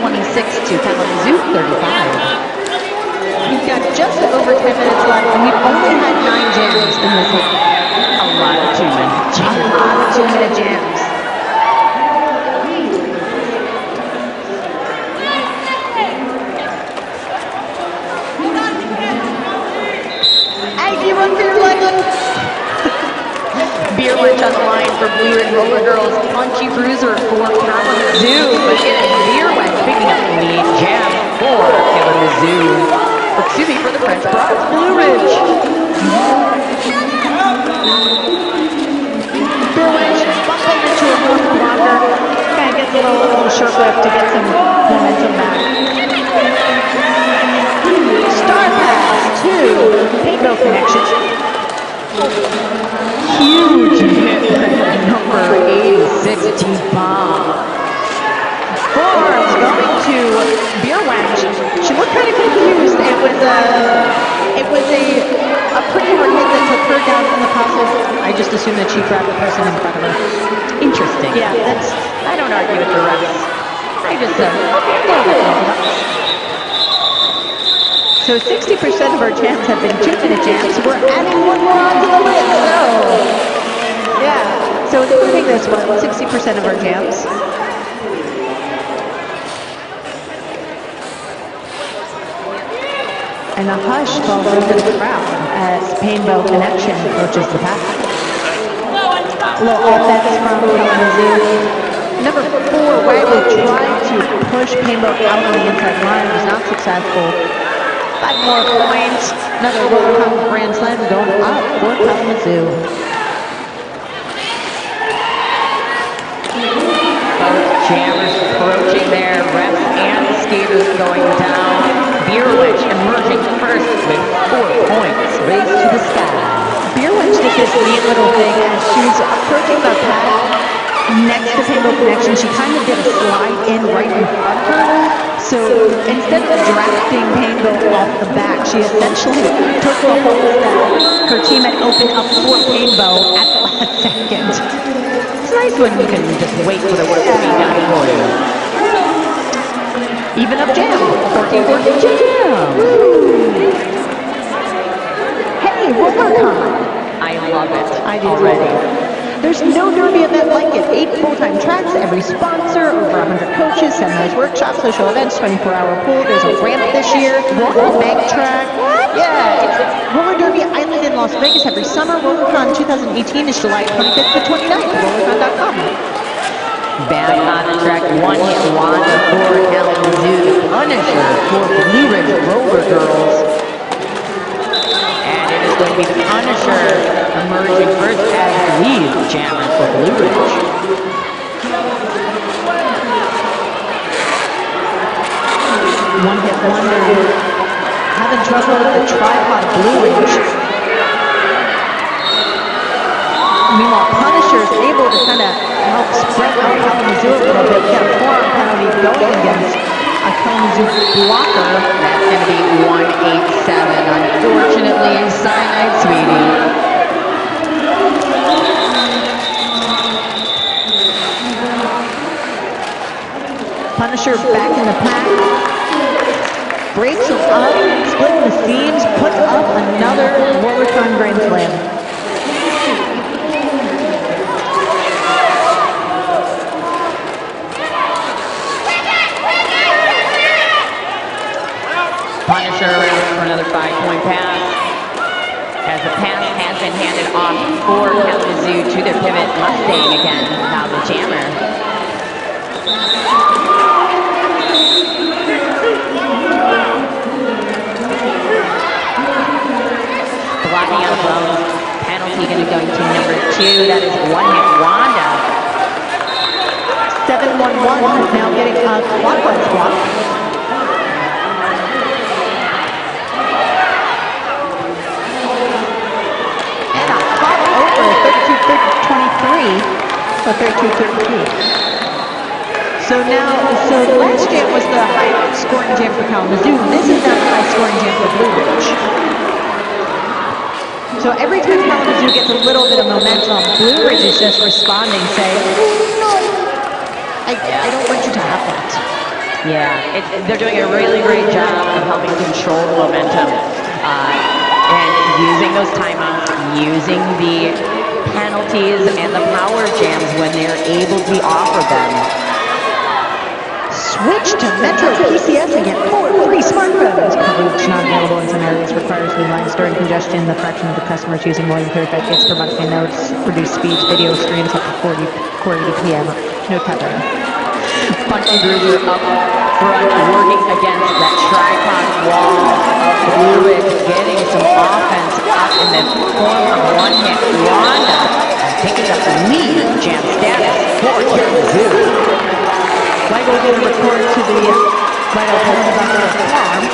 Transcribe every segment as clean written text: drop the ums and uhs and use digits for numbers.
26 to Kalamazoo 35. We've got just over 10 minutes left, and we've only had 9 jams in this one. A lot of 2-minute jams. A lot of 2-minute jams. Aggie, run for your life! Beer Witch on the line for Blue Ridge Roller Girls. Punchy Bruiser for Kalamazoo. But it is Beer Witch picking up the lead. Jam for Kalamazoo. Excuse me, for the French Broads. Blue Ridge. Beer Witch bumping into a rough blocker. Kind of gets a little short whip to get some momentum back. Star pass to Painbow Connection. Huge hit. Number 86, T-Bomb. Forbes going to Beer Witch. She looked kind of confused. It was a pretty hard hit that took her down in the process. I just assumed that she grabbed the person in front of her. Interesting. Yeah, that's. I don't argue with the refs. I just okay, So 60% of our jams have been 2-minute jams. We're adding one more onto the list. So, yeah. So including this one, 60% of our jams. And a hush falls over the crowd as Painbow Connection approaches the pack. A little offense from Kalamazoo. Number 4, Wagler tried to push Painbow out on the inside line. Was not successful. 5 more points. Another World Cup Grand Slam going up for Kalamazoo. both jammers approaching there. Refs and skaters going down. Beer Witch emerging first with 4 points. Race to the sky. Beer Witch did this neat little thing as she was approaching the pad next to Painbow Connection. She kind of did a slide in right in front of her. So instead of drafting Painbow off the back, she essentially took the holes that her team had opened up for Painbow at the last second. It's nice when you can just wait for the work to be done for you. Even up jam. 14-14 jam. Hey, RoverCon. I love it. I do already. There's no derby event like it. 8 full-time tracks, every sponsor, over 100 coaches, seminars, workshops, social events, 24-hour pool. There's a ramp this year, a bank track. Yeah, it's Roller Derby Island in Las Vegas every summer. RoverCon 2018 is July 25th to 29th. RoverCon.com. Back on the track, one hit Wanda for Kalamazoo, Punisher for Blue Ridge Roller Girls. And it is going to be the Punisher emerging first as the lead jammer for Blue Ridge. One hit wonder. Having trouble with the tripod Blue Ridge. Meanwhile, Punisher is able to kind of help spread out Kalamazoo a little bit. Get a forearm penalty going against a Kalamazoo blocker. That's going to be 187. Unfortunately, cyanide, sweetie. Punisher back in the pack. Breaks him up, splitting the seams, puts up another RollerCon Grand Slam. Punisher for another 5-point pass. As the pass has been handed off for Kalamazoo to their pivot Mustang again. Now the jammer. Blocking out of bones. Penalty going to go to number 2. That is one hit Wanda. 7-1-1 is now getting a clockwise block. For 32-33. So the last jam was the high scoring jam for Kalamazoo. This is now the high scoring jam for Blue Ridge. So every time Kalamazoo gets a little bit of momentum, Blue Ridge is just responding, saying, no, I don't want you to have that. Yeah, they're doing a really great job of helping control the momentum and using those timeouts, using the penalties and the power jams when they're able to be offered them. Switch to Metro PCS and get 4 free smartphones. Coverage not available in some areas requires new lines during congestion. The fraction of the customers using more than 35 gigs per month may notice reduced speeds. Video streams up to 480 p.m. No tethering. Punchy Bruiser up front, working against that tripod wall of Blue Ridge, getting some offense up in the form of one hit. Wanda picking up the lead, jam status for Kalamazoo. Weigel going to record to the right outside of the farm.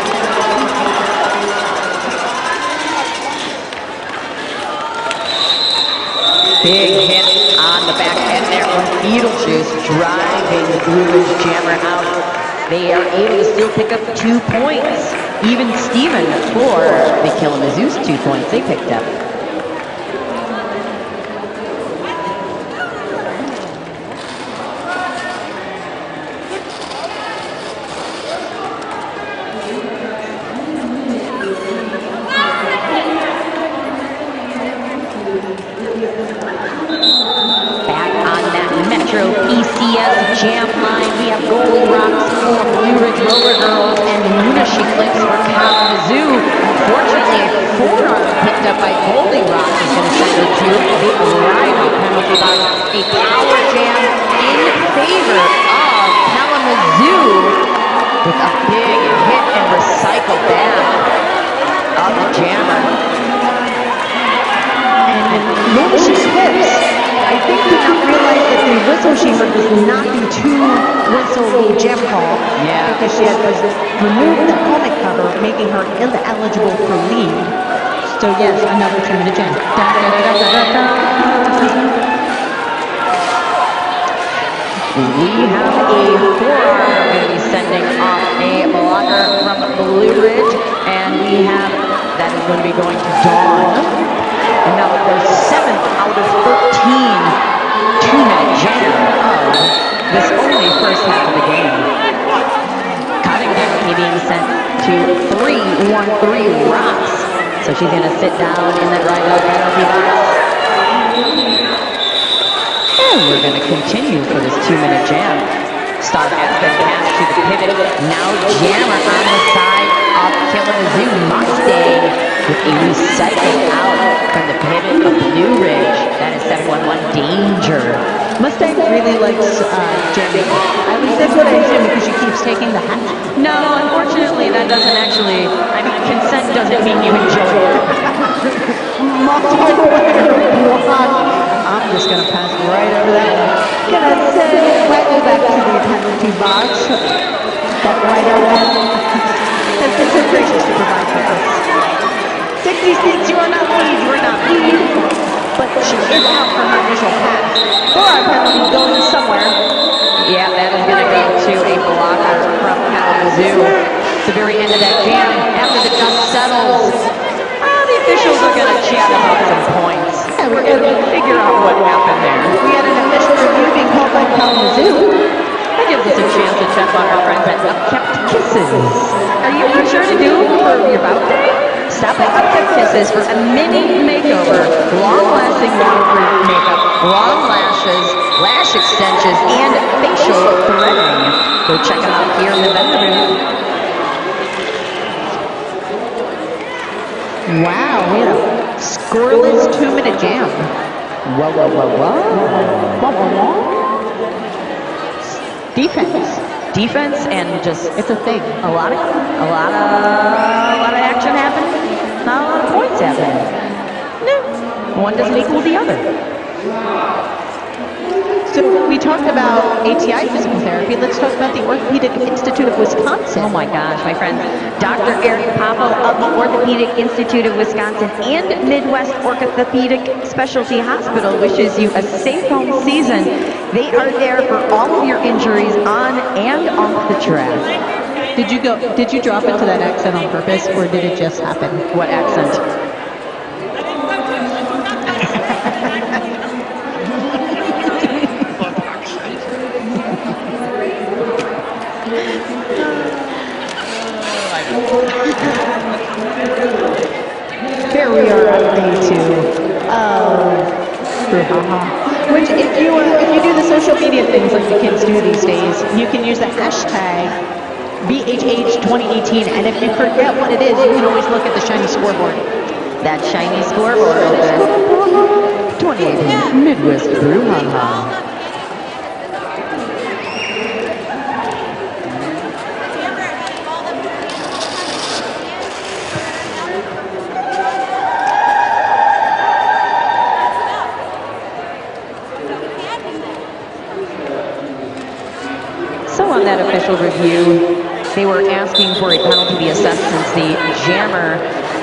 Big hit on the back end there from Beetlejuice, driving the Blue Ridge Jammer out. They are able to still pick up 2 points. Even Steven for the Kalamazoo's 2 points they picked up. Metro PCS jam line. We have Gold Rocks for Blue Ridge Roller Girls and Lunacy Clips for Kalamazoo. Unfortunately, a forearm picked up by Goldie Rocks is going to send her to the rival penalty box. A power jam in favor of Kalamazoo with a big hit and recycle back of the jammer. And Lunacy Clips, I think, did not realize that the whistle she heard was not the 2-whistle lead jam call. Yeah. Because she had removed the helmet cover, making her ineligible for lead. So yes, another 2-minute jam. We have a forearm going to be sending off a blocker from Blue Ridge, and we have that is going to be going to Dawn. And now their 7th out of 13 2-minute jam of this only first half of the game. Cottingham being sent to 3-1-3 Rocks. So she's going to sit down in the right-out penalty box. And we're going to continue for this 2-minute jam. Star has been passed to the pivot. Now Jammer on the side of Kalamazoo. Mustang with a recycling out from the pivot of Blue Ridge. That is 7-1-1 Danger. Mustang really likes jamming. At least that's what I assume, because she keeps taking the hat. No, unfortunately, that doesn't actually, I mean, consent doesn't mean you enjoy it. I'm just going to pass right over that. Going to send Weigel back to the penalty box. That right over that has been so gracious to provide for us. 66, you are not lead, you are not lead. But she is out for her initial pass. For our penalty going somewhere. Yeah, that is going to go to a blocker from Kalamazoo. At the very end of that jam, after the dust settles, the officials are going to chat about some points. Yeah, we're going to figure out what happened there. We had an official review being called by Kalamazoo. That gives us a chance to check on our friends at Upkept Kisses. Are you sure to do for your bout day? Stop by Upkept Kisses for a mini makeover, long-lasting waterproof makeup, long lashes, lash extensions, and facial threading. Go check them out here in the vendor booth. Wow, we had a scoreless 2-minute jam. Whoa, whoa, whoa, whoa. Whoa, whoa, whoa. Defense and just it's a thing. A lot of action happening. Not a lot of points happening. No, one doesn't equal the other. So we talked about ATI physical therapy. Let's talk about the Orthopedic Institute of Wisconsin. Oh my gosh, my friends. Dr. Eric Popo of the Orthopedic Institute of Wisconsin and Midwest Orthopedic Specialty Hospital wishes you a safe home season. They are there for all of your injuries on and off the track. Did you drop into that accent on purpose, or did it just happen? What accent? Here we are on day 2 of Brewhaha. Which, if you do the social media things like the kids do these days, you can use the hashtag BHH2018, and if you forget what it is, you can always look at the shiny scoreboard. That shiny scoreboard over there. 2018 Midwest Brewhaha. So on that official review, they were asking for a penalty to be assessed since the jammer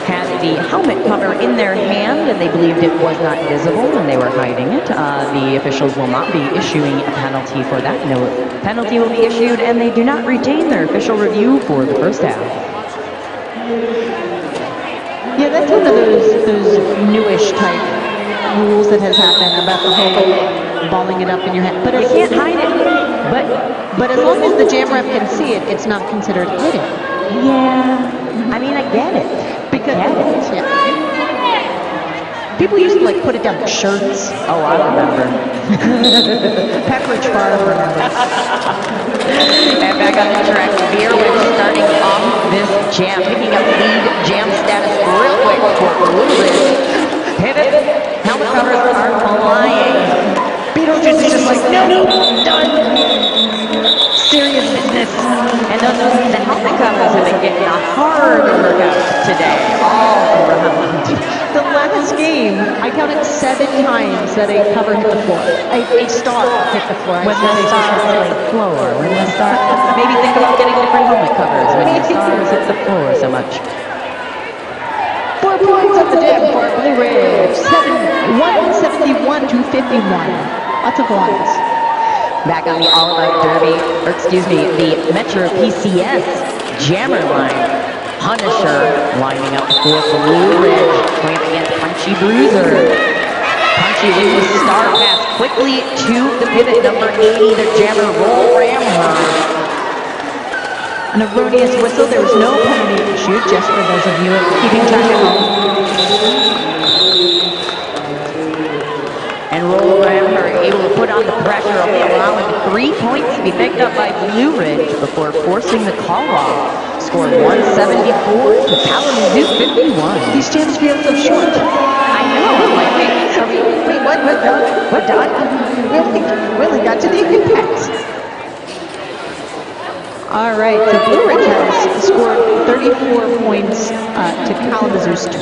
had the helmet cover in their hand and they believed it was not visible and they were hiding it. The officials will not be issuing a penalty for that. No penalty will be issued and they do not retain their official review for the first half. Yeah, that's one of those newish type rules that has happened about the whole balling it up in your head. But You can't hide it. But as long as the jam ref can see it, it's not considered hidden. Yeah, I mean, I get it. Because people used to like put it down their shirts. Oh, I remember. Pepperidge Farm remembers. And back on the track, Beerwitch starting off this jam, picking up lead jam status real quick for Blue Ridge. Pivot, helmet covers are flying. Beetlejuice is just like, no, done. Serious business. And the helmet covers have been getting a hard workout today, all around. The last game, I counted 7 times that a cover hit the floor. A star hit the floor. When the stars hit the floor, maybe think about getting different helmet covers when the stars hit the floor so much. 4 points on the jam for Blue Ridge. 171 to 51. Lots of ones. Back on the All Out Derby, or excuse me, the Metro PCS jammer line. Punisher lining up for Blue Ridge, playing against Punchy Bruiser. Punchy with the star pass quickly to the pivot, number 80, the jammer roll ram her. An erroneous whistle. There was no penalty issued, just for those of you keeping track at home. And roll ram her able to put on the pressure, only allowing 3 points to be picked up by Blue Ridge before forcing the call off. Scored 174 to Kalamazoo 51. These jams feel so short. I know. I'm like, wait, what? What done? We only got to the impact. All right, so Blue Ridge has scored 34 points to Kalamazoo's 2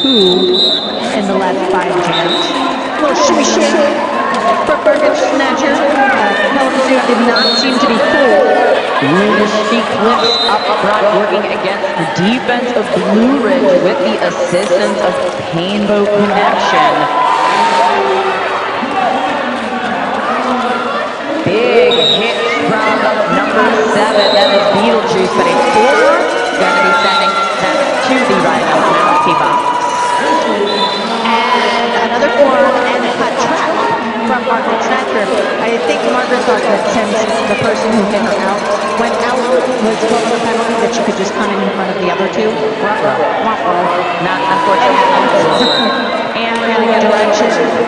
in the last 5 jams. A little shimmy shake for Burgage Snatcher. Kalamazoo did not seem to be full. Lunacy Clips up front working against the defense of Blue Ridge with the assistance of Painbow Connection. Big hit from number 7, that is Beetlejuice, but a 4 is going to be sending them to the right of penalty box. And another 4 and a trap from Margaret Snatcher. I think Margaret thought that since the person who hit her out went out was going to penalty, that she could just come in front of the other 2. Not unfortunately. And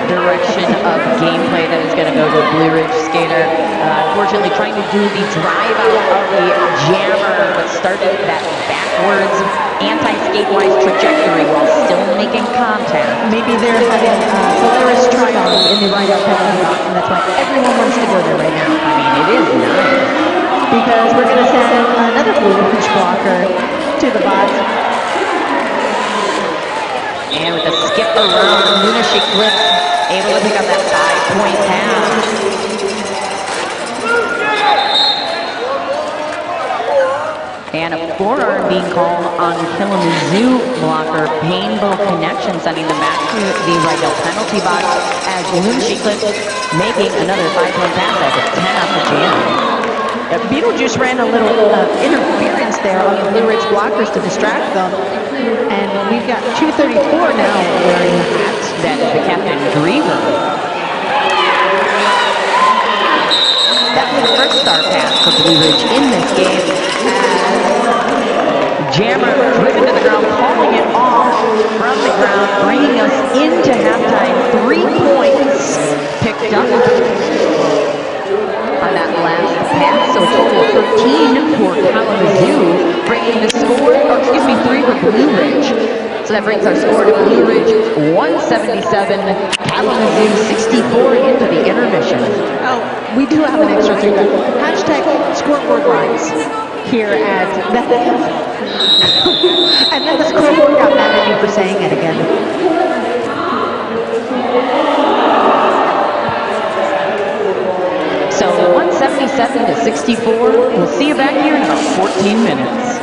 direction of gameplay that is going to go to Blue Ridge Skater. Unfortunately, trying to do the drive out of the jammer, but started that backwards anti-skate-wise trajectory while still making contact. Maybe they're having Polaris try-on in the right-out penalty box, and that's why everyone wants to go there right now. I mean, it is nice. Because we're going to send another Blue Ridge blocker to the box. And with a skip around, Lunacy Clips able to pick up that 5-point pass. And a forearm being called on Kalamazoo blocker, Painbow Connection, sending them back to the right penalty box as Lunacy Clips making another 5-point pass after 10 off the jam. Beetlejuice ran a little interference there on the Blue Ridge blockers to distract them. And we've got 234 now wearing the hats. That is the Captain Griever. That was the first star pass for Blue Ridge in this game. making the score, or excuse me, 3 for Blue Ridge. So that brings our score to Blue Ridge 177, Kalamazoo 64 into the intermission. Oh, we do have an extra thing. Hashtag scoreboard lines here at that. And then the scoreboard got mad at me for saying it again. So 177 to 64. We'll see you back here in about 14 minutes.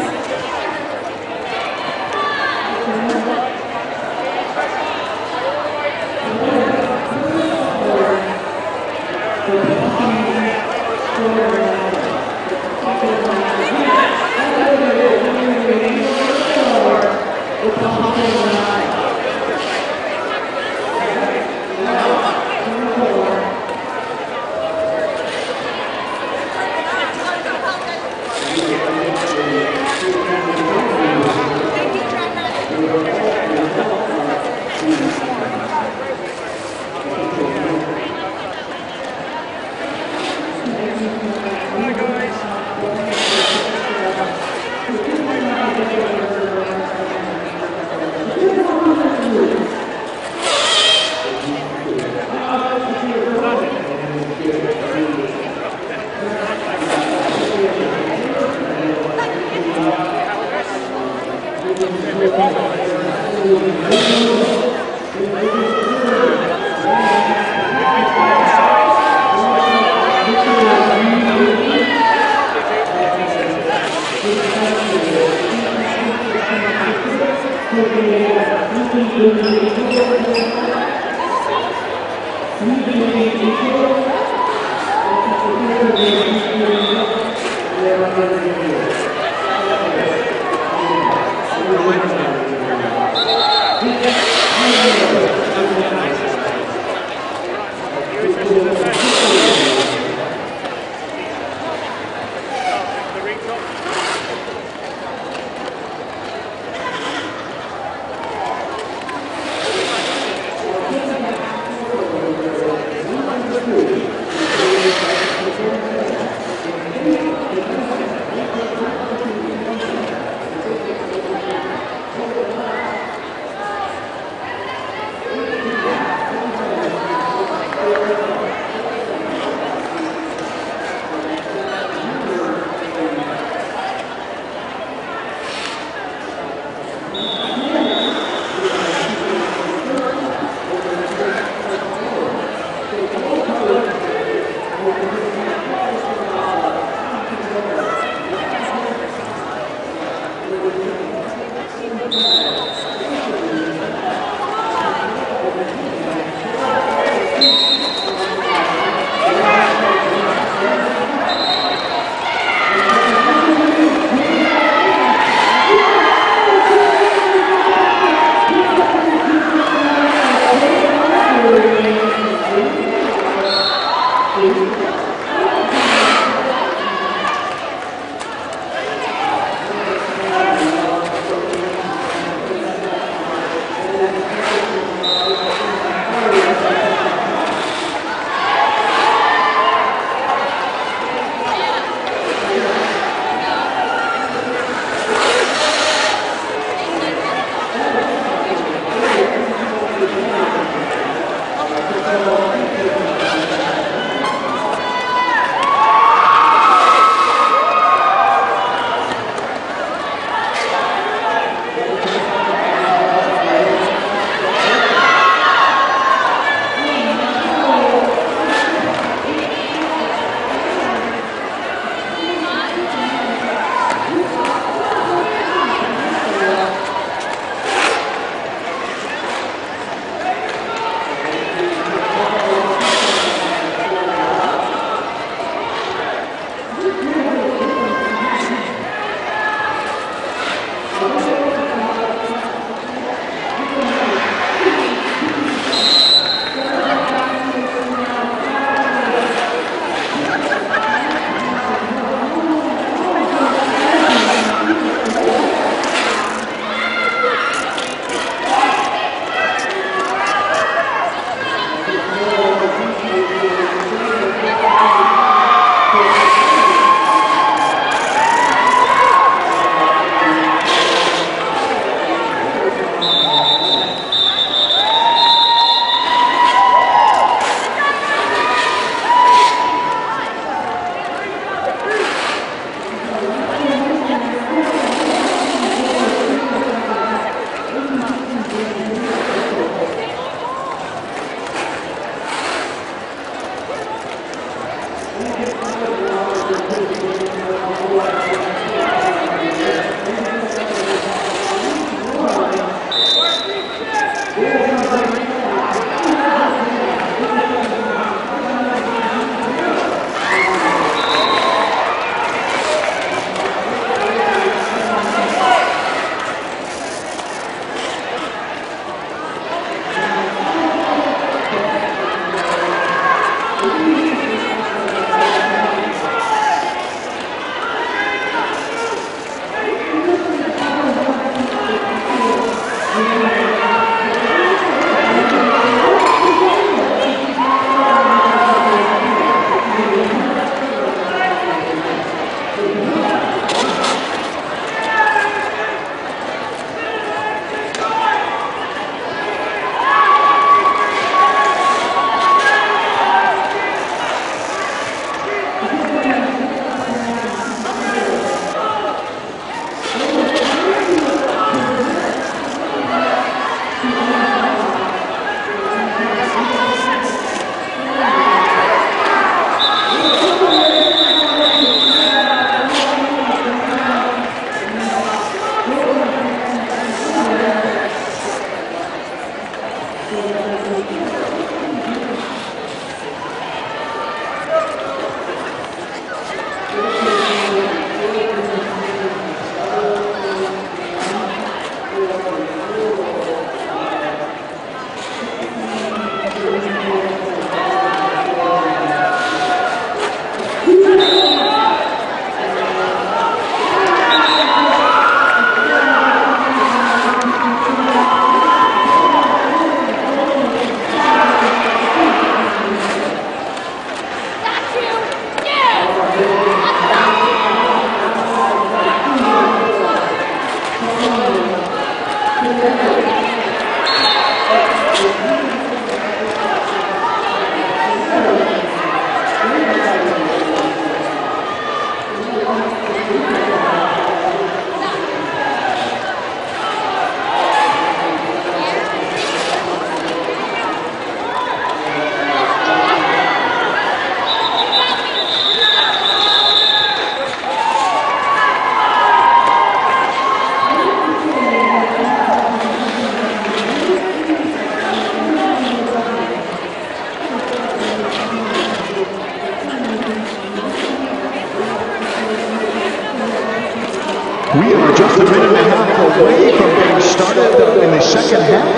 We are just a minute and a half away from getting started in the second half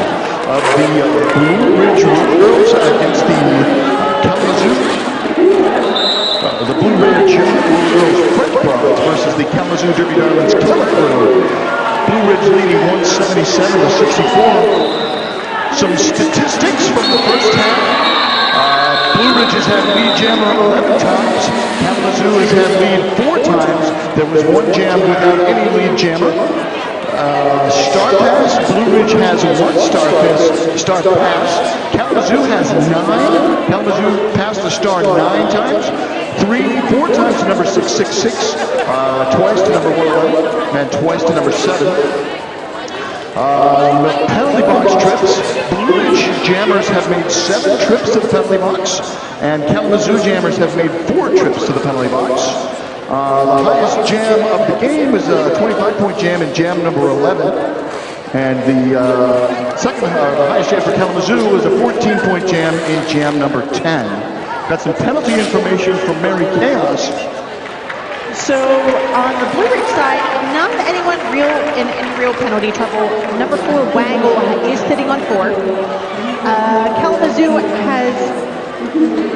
of the Blue Ridge Roller Girls against the Kalamazoo. The Blue Ridge Roller Girls French Bronze versus the Kalamazoo Derby Darlins Killa crew. Blue Ridge leading 177 to 64. Some statistics from the first half. Blue Ridge has had lead jammer 11 times. Kalamazoo has had lead 4 times. There was 1 jam without any lead jammer. Star pass. Blue Ridge has 1 star pass. Kalamazoo has 9. Kalamazoo passed the star 9 times. 4 times to number 666. Twice to number 111. And twice to number 7. Penalty box trips. Blue Ridge jammers have made 7 trips to the penalty box, and Kalamazoo jammers have made 4 trips to the penalty box. The highest jam of the game is a 25-point jam in jam number 11, and the highest jam for Kalamazoo was a 14-point jam in jam number 10. Got some penalty information from Mary Chaos. So on the Blue Ridge side, not anyone in real penalty trouble. Number 4, Waggle, is sitting on 4. Kalamazoo has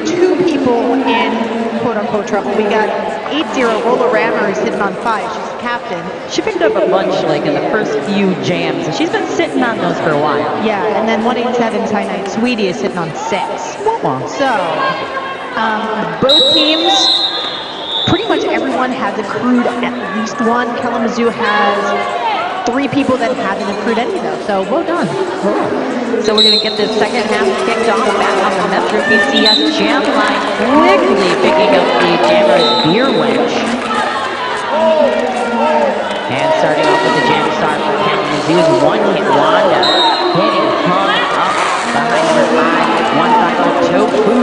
2 people in quote-unquote trouble. We got 8-0 Roller Rammer, who's sitting on 5. She's the captain. She picked up a bunch like in the first few jams, and she's been sitting on those for a while. Yeah, and then 187 Tie Night Sweetie is sitting on 6. So both teams, pretty much everyone has accrued at least 1. Kalamazoo has 3 people that haven't accrued any though, so well done. So we're going to get this second half kicked off back on the Metro PCS jam line, quickly picking up the jammer's beer wench. And starting off with the jam start for Kalamazoo's 1-hit Wanda, getting hung up behind her 5, 1 final Tofu.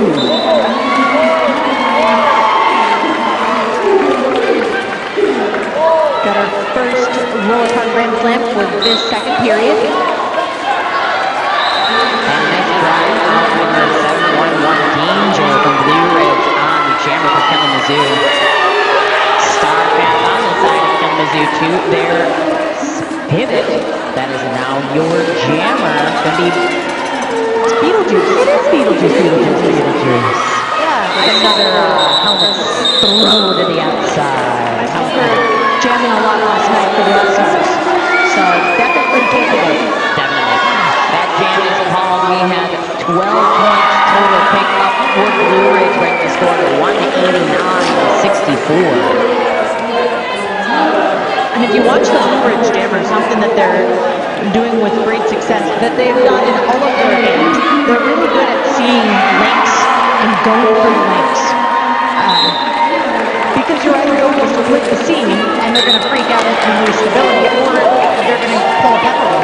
Got our first roller car grand slam for this second period. And nice drive out with the 7-1-1 danger from Blue Ridge on the jammer for Kalamazoo. Star pass on the side of Kalamazoo to their pivot. That is now your jammer. It's going to be Beetlejuice. It is Beetlejuice. Yeah, With another helmet throw to the outside. I think we're jamming a lot last night for the All-Stars. So definitely capable. Definitely. That jam is called. We had 12 points total pick up for Blue Ridge, bringing the score to 189-64. And if you watch the Blue Ridge Jammers, something that they're doing with great success, that they've done in all of their games, they're really good at seeing links and going for the links. Because you're either going to split the scene and they're going to freak out and lose stability, or they're going to pull a penalty.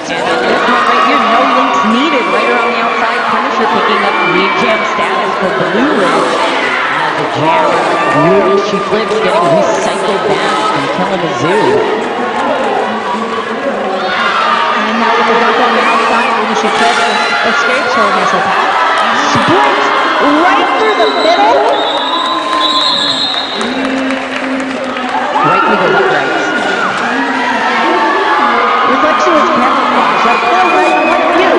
And on this one right here, no links needed. Right around the outside, Punisher picking up lead jam status for Blue Ridge. As the jam, really she flips, getting recycled back from Kalamazoo. And now with the dump on the outside, when she flips, escapes her initial pass. Sprint right through the middle. Right through the uprights. It's like she was camouflaged. Like, no, right, I want you.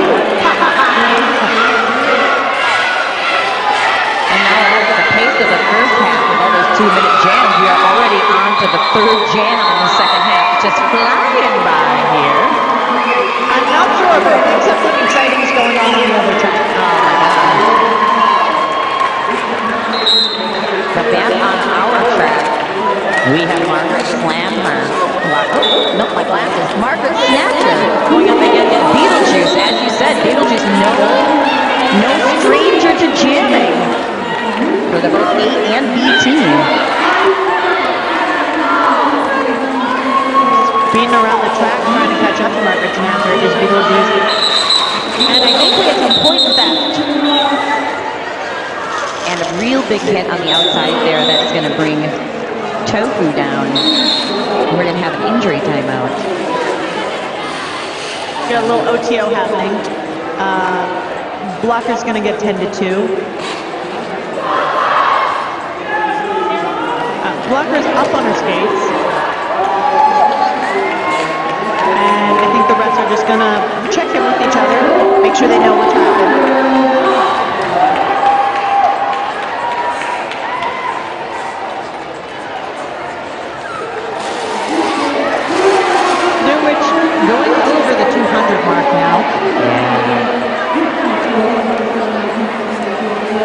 And now at the pace of the first half of all those 2-minute jams, we are already on to the 3rd jam in the second half. Just flying by here. I'm not sure, but I think something exciting is going on the other track. Oh my God. But back on our track, we have Margaret Slammer. No, my glasses. Margaret Snatcher going up against Beetlejuice. As you said, Beetlejuice, no stranger to jamming for the both A and B team. Speeding around the track, trying to catch up to Margaret Snatcher is Beetlejuice. And I think we get some point theft. And a real big hit on the outside there that's going to bring Tofu down. We're going to have an injury timeout. Got a little OTO happening. Blocker's going to get 10-2. Blocker's up on her skates. gonna check in with each other, make sure they know what's happening. Going over the 200 mark now.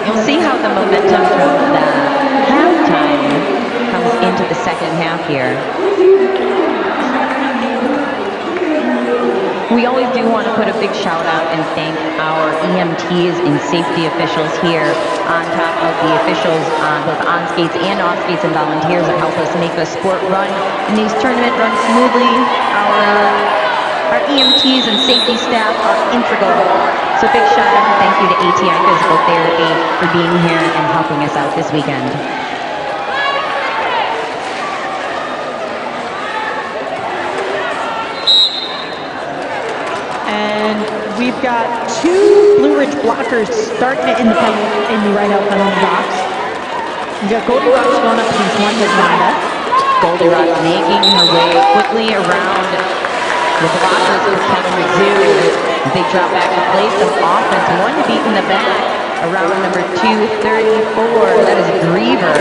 You'll see how the momentum from the halftime comes into the second half here. We always do want to put a big shout out and thank our EMTs and safety officials here on top of the officials both on skates and off skates and volunteers that help us make the sport run and these tournaments run smoothly. Our EMTs and safety staff are integral. So big shout out and thank you to ATI Physical Therapy for being here and helping us out this weekend. And we've got two Blue Ridge blockers starting it in the right out penalty box. We've got Goldie Rocks going up against one Wanda. Goldie Rocks making her way quickly around the blockers of Kalamazoo. They drop back to play some offense. One beat in the back around number 234. That is Griever.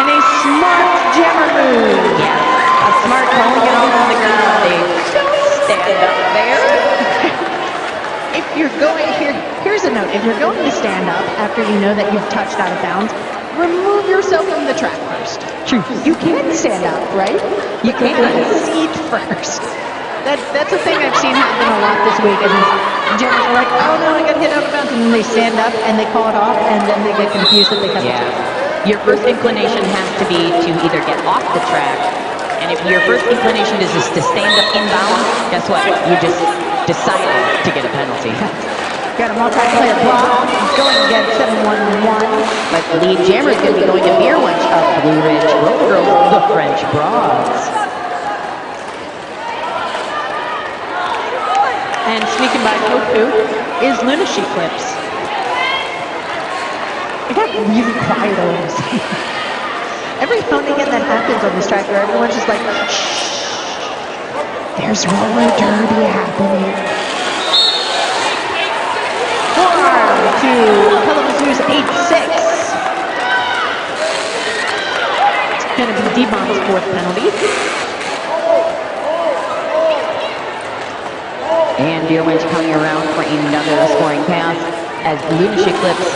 And a smart jammer move. Yes, a smart calling it off on the ground. They don't stand up there. If you're going here's a note. If you're going to stand up after you know that you've touched out of bounds, remove yourself from the track first. True. You can stand up, right? You can. Seat first. That's a thing I've seen happen a lot this week. Is jammers are like, oh no, I got hit out of bounds, and then they stand up and they call it off, and then they get confused that they cut the track. Your first inclination has to be to either get off the track, and if your first inclination is just to stand up inbound, guess what? You just decided to get a penalty. Got a multiplayer block. He's going against 7-1-1. But the lead jammer is going to be going to Beer Wench of Blue Ridge Roller Girls, the French Broads. And sneaking by Tofu is Luna She Clips. It got really quiet all of a sudden. Every now and again that happens on this track where everyone's just like, shh, there's roller derby happening. To Kalamazoo's 8-6. It's going to be Devon's fourth penalty. And Beer Wench coming around for another scoring pass as Luna She Clips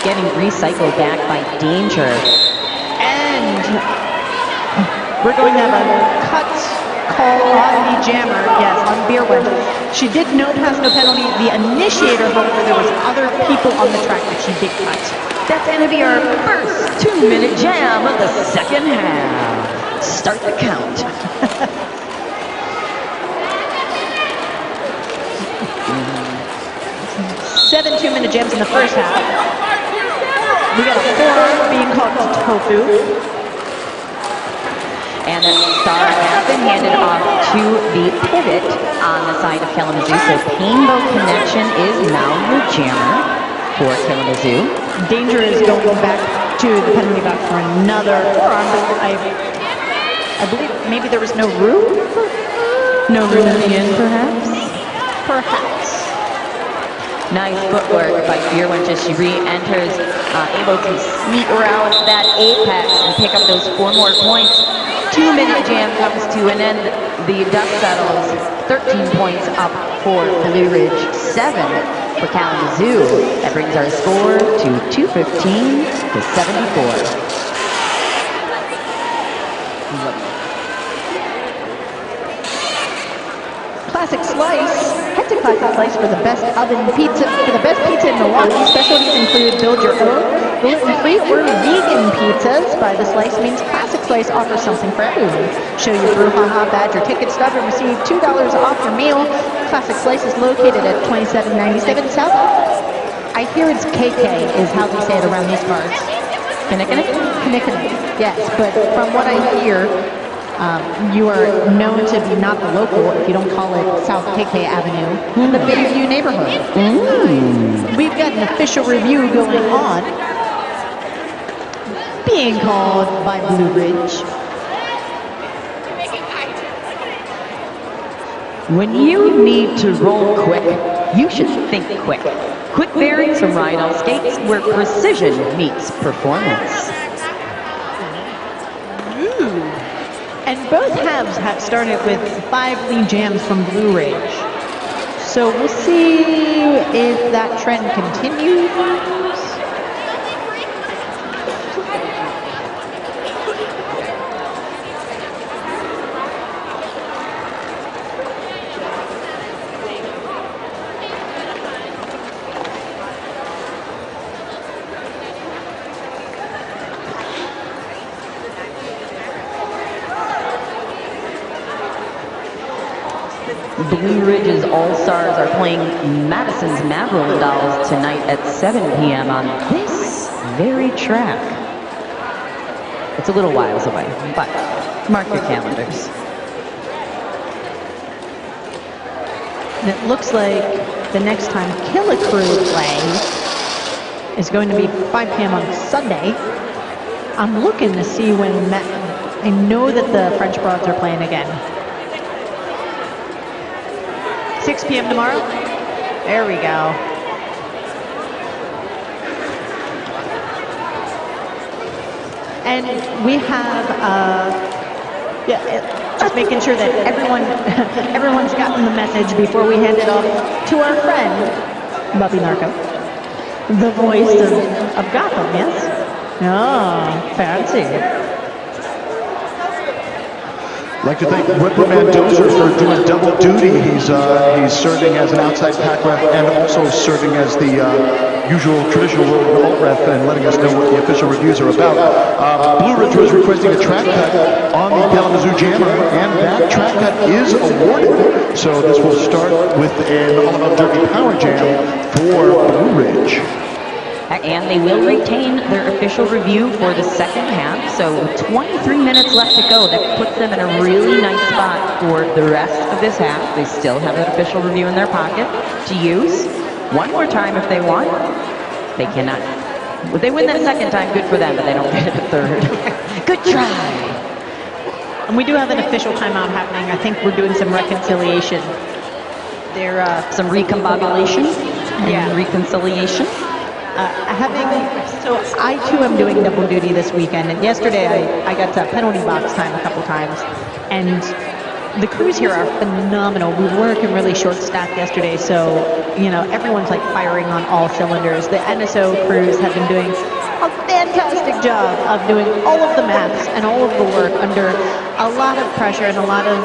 getting recycled back by Danger. And we're going to have a cut call on the jammer, yes, on Beer Wench. She did no pass, no penalty. The initiator, however, there was other people on the track that she did cut. That's going to be our first 2-minute jam of the second half. Start the count. 7 2-minute jams in the first half. We got a 4 being called to Tofu. And the star has been handed off to the pivot on the side of Kalamazoo. So Painbow Connection is now the jammer for Kalamazoo. Danger is going back to the penalty box for another forearm. I believe maybe there was no room. No room in the end, perhaps. Perhaps. Nice footwork by Beer Wench as she re-enters, able to sneak around that apex and pick up those 4 more points. 2-minute jam comes to an end. The dust settles. 13 points up for Blue Ridge, 7 for Kalamazoo. That brings our score to 215 to 74. Classic Slice. Head to Classic Slice for the best oven pizza, for the best pizza in Milwaukee. Specialties include build your own, gluten-free or vegan pizzas. By the Slice means Classic Slice offers something for everyone. Show your Brewhaha badge or ticket stub and receive $2 off your meal. Classic Slice is located at 2797 South. I hear it's KK is how they say it around these parts. Kinnikinnick? Kinnikinnick, yes, but from what I hear, you are known to be not the local if you don't call it South KK Avenue in the Bayview neighborhood. We've got an official review going on, being called by Blue Ridge. When you need to roll quick, you should think quick. Quick bearings from Rydell Skates, where precision meets performance. And both halves have started with 5 lead jams from Blue Ridge. So we'll see if that trend continues. Blue Ridge's All-Stars are playing Madison's Madroll Dolls tonight at 7 p.m. on this very track. It's a little whiles away, but mark your calendars. And it looks like the next time Killa Crew play is going to be 5 p.m. on Sunday. I'm looking to see when I know that the French Broads are playing again. 6 p.m. tomorrow? There we go. And we have, just making sure that everyone's gotten the message before we hand it off to our friend, Bubby Narco. The voice of Gotham, yes? Oh, fancy. I'd like to thank Ripper Mendoza for doing double duty. He's serving as an outside pack ref and also serving as the usual traditional role of alt ref and letting us know what the official reviews are about. Blue Ridge was requesting a track cut on the Kalamazoo Jammer, and that track cut is awarded. So this will start with an All About Derby Power Jam for Blue Ridge. And they will retain their official review for the second half. So 23 minutes left to go. That puts them in a really nice spot for the rest of this half. They still have an official review in their pocket to use one more time if they want. They cannot. If they win that second time, good for them, but they don't get it a third. Good try. And we do have an official timeout happening. I think we're doing some reconciliation. There, some recombobulation and reconciliation. So I too am doing double duty this weekend, and yesterday I got to penalty box time a couple times, and the crews here are phenomenal. We were working really short staff yesterday, so everyone's like firing on all cylinders. The NSO crews have been doing a fantastic job of doing all of the maths and all of the work under a lot of pressure and a lot of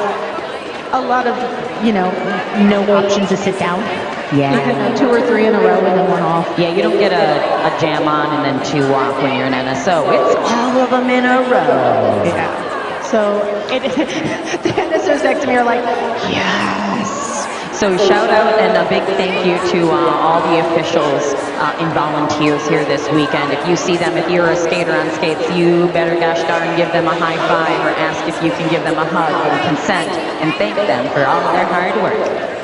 no option to sit down. Yeah. You can do 2 or 3 in a row and then 1 off. Yeah, you don't get a jam on and then 2 off when you're an NSO. It's all of them in a row. Yeah. So the NSOs next to me are like, yes. So shout out and a big thank you to all the officials and volunteers here this weekend. If you see them, if you're a skater on skates, you better gosh darn give them a high five or ask if you can give them a hug and consent and thank them for all of their hard work.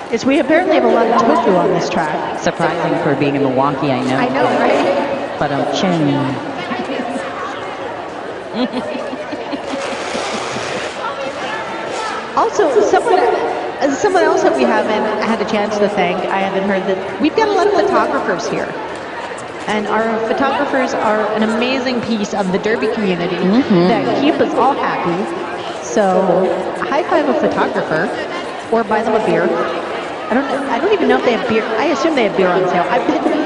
Yes, we apparently have a lot of Tokyo on this track. Surprising for being in Milwaukee, I know. I know, right? But chin. Also, someone else that we haven't had a chance to thank, I haven't heard that we've got a lot of photographers here. And our photographers are an amazing piece of the Derby community that keep us all happy. So, high five a photographer or buy them a beer. I don't even know if they have beer. I assume they have beer on sale.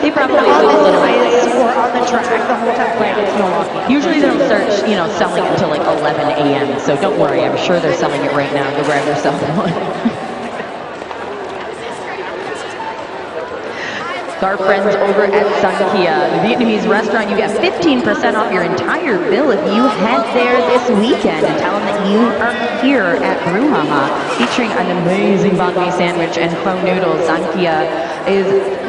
They probably on will. this ice or on the track the whole time playing. It's Milwaukee. Usually they don't start, selling until like 11 a.m. So don't worry. I'm sure they're selling it right now. Go grab yourself one. Our friends over at Sun Kia, the Vietnamese restaurant, you get 15% off your entire bill if you head there this weekend and tell them that you are here at Brewhaha, featuring an amazing banh mi sandwich and pho noodles. Sun Kia is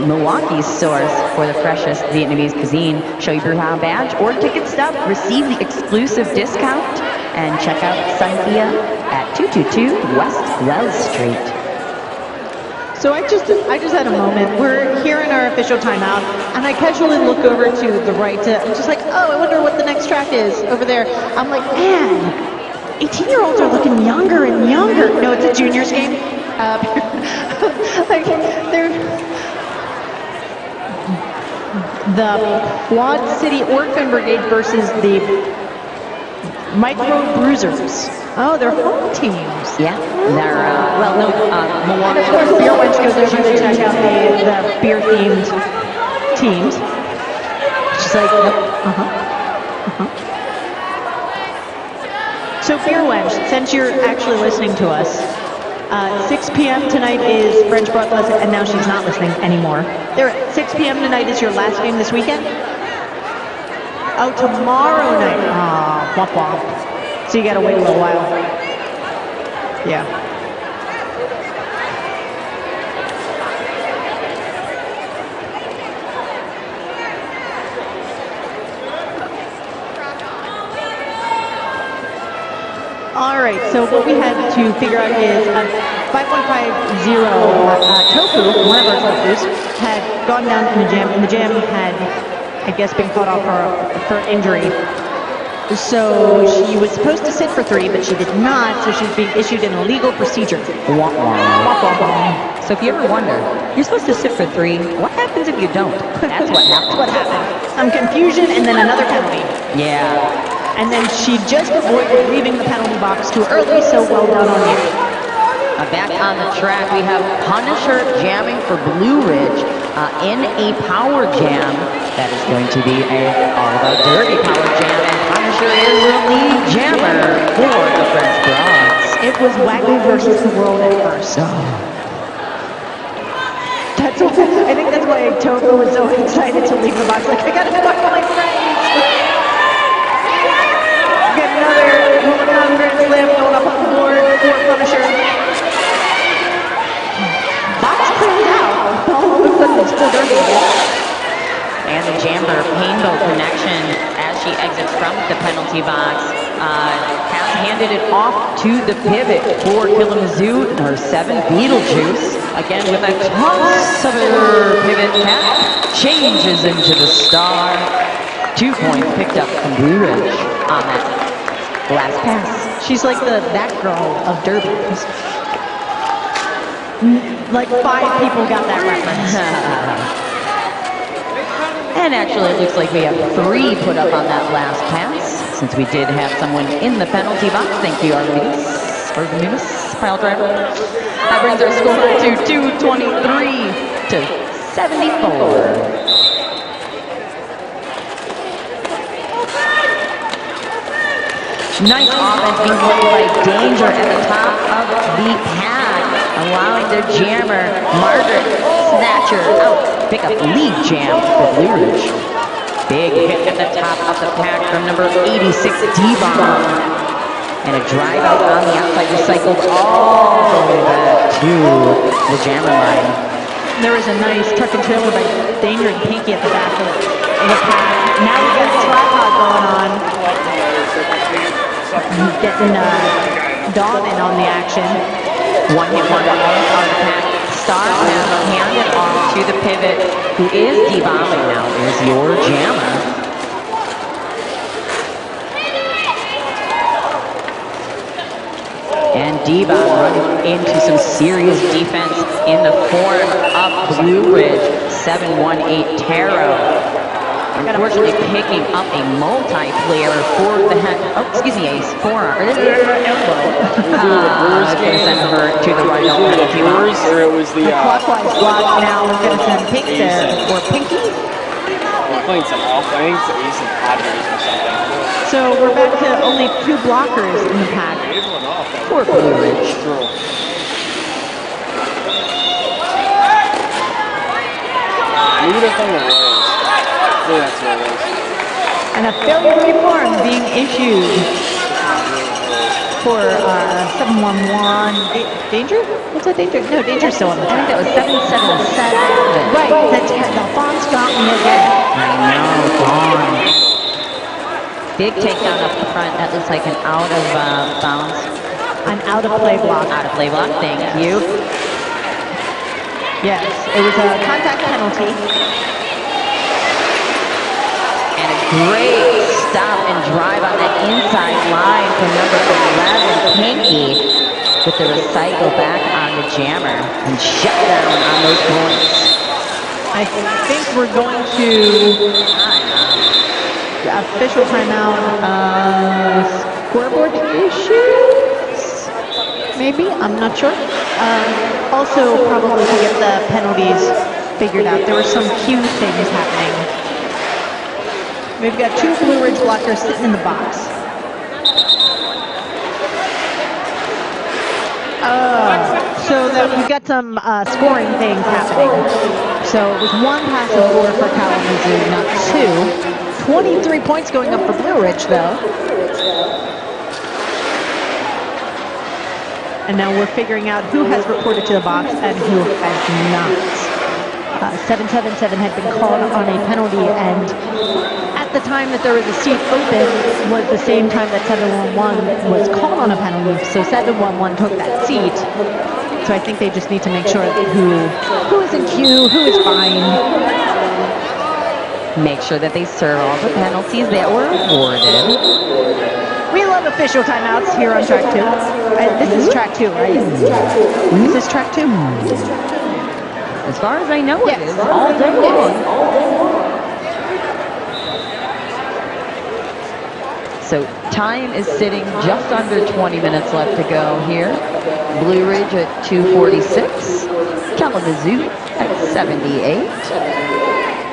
Milwaukee's source for the freshest Vietnamese cuisine. Show your Brewhaha badge or ticket stub, receive the exclusive discount. And check out Sun Kia at 222 West Wells Street. So I just had a moment. We're here in our official timeout, and I casually look over to the right. I'm just like, oh, I wonder what the next track is over there. I'm like, man, 18-year-olds are looking younger and younger. No, it's a juniors game. Like they're the Quad City Orphan Brigade versus the Micro Bruisers. Oh, they're home teams. Yeah, they're, And of course, Beer Wench goes over to check out the beer-themed teams. She's like, nope, So, Beer Wench, since you're actually listening to us, 6 p.m. tonight is French Breakfast, and now she's not listening anymore. 6 p.m. tonight is your last game this weekend? Oh, tomorrow night. Aw, womp womp. So you gotta wait a little while. Yeah. All right, so what we had to figure out is 5150 Tofu, one of our Tofus, had gone down in the gym, and the gym had, I guess, been caught off for injury. So she was supposed to sit for 3, but she did not, so she's being issued an illegal procedure. Wah, wah. So if you ever wonder, you're supposed to sit for 3, what happens if you don't? That's what happens. What happened? Some confusion and then another penalty. Yeah. And then she just avoided leaving the penalty box too early, so well done on you. Back on the track, we have Punisher jamming for Blue Ridge in a power jam. That is going to be all about dirty power jam, and Punisher is the lead jammer for the French Broads. It was Wagyu versus the world at first. I think that's why Tofu was so excited to leave the box. Like, I gotta talk to my friends. Get another Rubicon Grand Slam going up on the board for Punisher. Box cleared out. All of a sudden it's full dirty again. And the jammer Painbow connection as she exits from the penalty box has handed it off to the pivot for Kalamazoo, her 7 Beetlejuice. Again with a toss of her pivot tap, changes into the star. 2 points picked up from Blue Ridge on that last pass. She's like that girl of Derby. Like 5 people got that reference. And actually, it looks like we have 3 put up on that last pass, since we did have someone in the penalty box. Thank you, Arvidas, pile driver. That brings our score to 223 to 74. Nice offense being played by Danger at the top of the pad, allowing the jammer, Margaret Snatcher, out. Pick up lead jam for Blue Ridge. Big hit at the top of the pack from number 86, D-Bomb. And a drive out on the outside, recycled all the way back to the jammer line. There was a nice tuck and trailer by Danger and Pinky at the back of the pack. Now we got a tripod going on. He's getting Dawn in on the action. One hit wonder on the pack. Star pass handed off to the pivot, who is D-Bomb, and now is your jammer. And D-Bomb running into some serious defense in the form of Blue Ridge, 718 Taro. Unfortunately picking up a multiplayer for the head. Oh, excuse me, a forearm. Elbow. Going to send her to the right elbow. Or it was the clockwise block now. We're going to send Pink there for Pinky. We're playing some alpha. I think it's the Ace and Padres or something. So we're back to only 2 blockers in the pack. For Blue Ridge. Maybe they're playing the Royals. That's what it is. And a failure reform being issued for 711. Danger? What's that Danger? No, Danger's still on the track. I think that was 777. Right, the fonts got me again. I know, gone. Big takedown up the front. That looks like an out of bounds. An out-of-play block. Out of play block. Thank you. Yes, it was a contact penalty. And a great stop and drive on that inside line from number 11, Pinky, with the recycle back on the jammer and shut down on those points. I think we're going to official timeout. Scoreboard issues? Maybe? I'm not sure. Also, probably to get the penalties figured out. There were some cue things happening. We've got 2 Blue Ridge blockers sitting in the box. So that we've got some scoring things happening. So it was 1 pass of 4 for Kalamazoo, not 2. 23 points going up for Blue Ridge, though. And now we're figuring out who has reported to the box and who has not. 777 had been called on a penalty, and at the time that there was a seat open was the same time that 711 was called on a penalty. So 711 took that seat. So I think they just need to make sure who is in queue, who is fine. Make sure that they serve all the penalties that were awarded. We love official timeouts here on track 2. This is track 2, right? Is this track 2? As far as I know, Yes. it is all day long. So time is sitting just under 20 minutes left to go here. Blue Ridge at 2:46, Kalamazoo at 78.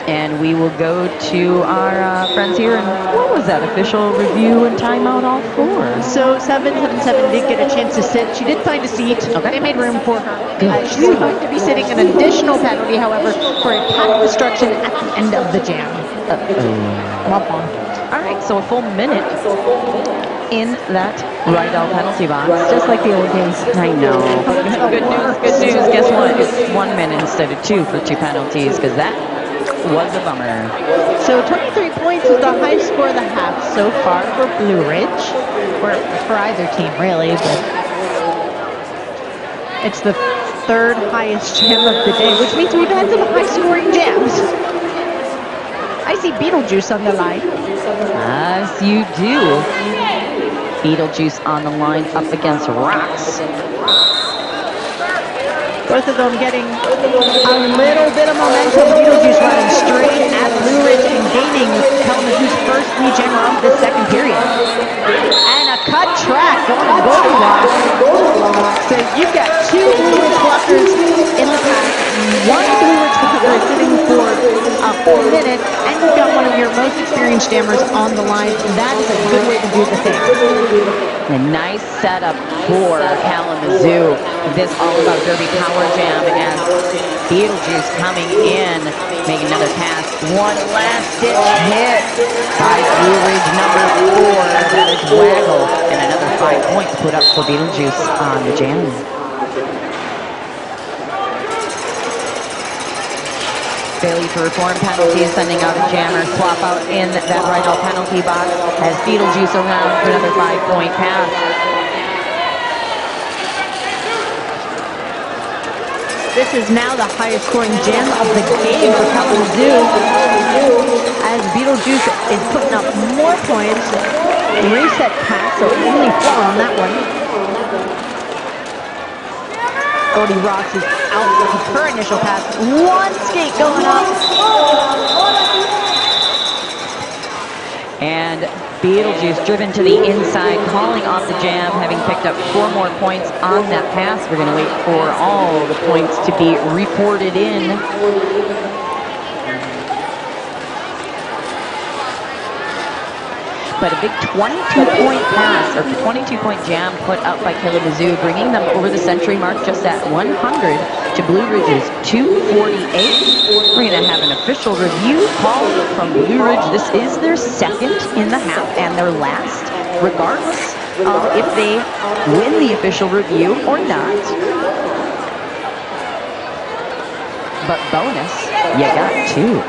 And we will go to our friends here. And what was that official review and timeout all for? So 777 did get a chance to sit. She did find a seat. Okay. They made room for her. Good. She's going to be sitting an additional penalty, however, for a pack destruction at the end of the jam. All right, so a full minute in that Rydell penalty box. Just like the old days. I know. Good news, good news. Guess what? It's 1 minute instead of 2 for 2 penalties, because that was a bummer. So 23 points is the highest score of the half so far for Blue Ridge, or for either team really, but it's the 3rd highest jam of the day, which means we've had some high-scoring jams. I see Beetlejuice on the line. As you do. Beetlejuice on the line up against Rocks. Both of them getting a little bit of momentum. Beetlejuice running straight at Blue Ridge and gaining Kalamazoo's first lead jammer of the 2nd period. And a cut track going to Goldilocks. So you've got 2 Blue Ridge blockers in the pack. 1 Blue Ridge blocker is sitting for a full minute. And you've got one of your most experienced jammers on the line. That is a good way to do the thing. A nice setup for Kalamazoo. This all about Derby Power Jam as Beetlejuice coming in, making another pass. One last ditch hit by Blue Ridge number 4. That is Waggle. And another 5 points put up for Beetlejuice on the jam. Failure to reform penalty is sending out a jammer. Swap out in that Rydell penalty box as Beetlejuice around for another 5-point pass. This is now the highest scoring jam of the game for Kalamazoo, as Beetlejuice is putting up more points. Reset pass, so only 4 on that one. Cody Rocks is out with her initial pass. 1 skate going up. And Beetlejuice driven to the inside, calling off the jam, having picked up 4 more points on that pass. We're going to wait for all the points to be reported in. But a big 22-point pass, or 22-point jam put up by Kalamazoo, bringing them over the century mark just at 100 to Blue Ridge's 248. We're going to have an official review call from Blue Ridge. This is their 2nd in the half and their last, regardless of if they win the official review or not. But bonus, you got 2.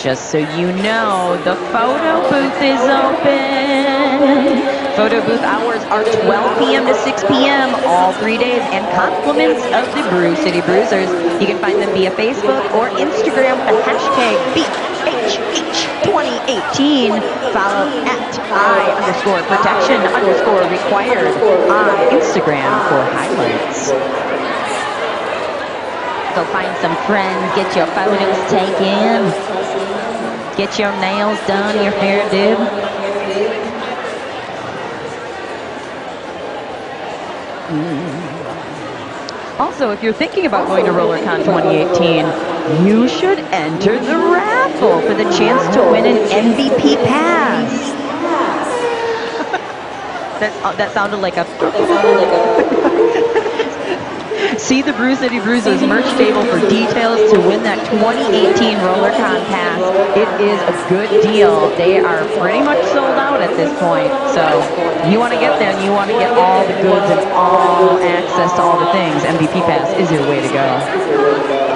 just so you know, the photo booth is open. Photo booth hours are 12 p.m. to 6 p.m. all 3 days, and compliments of the Brew City Bruisers. You can find them via Facebook or Instagram with the hashtag BHH2018. Follow at I_protection_required on Instagram for highlights. Go find some friends, get your photos taken, get your nails done, your hair did. Also, if you're thinking about going to RollerCon 2018, you should enter the raffle for the chance to win an MVP pass. That sounded like a... See the Brew City Bruisers merch table for details to win that 2018 RollerCon pass. It is a good deal. They are pretty much sold out at this point. So you want to get there and you want to get all the goods and all access to all the things. MVP pass is your way to go.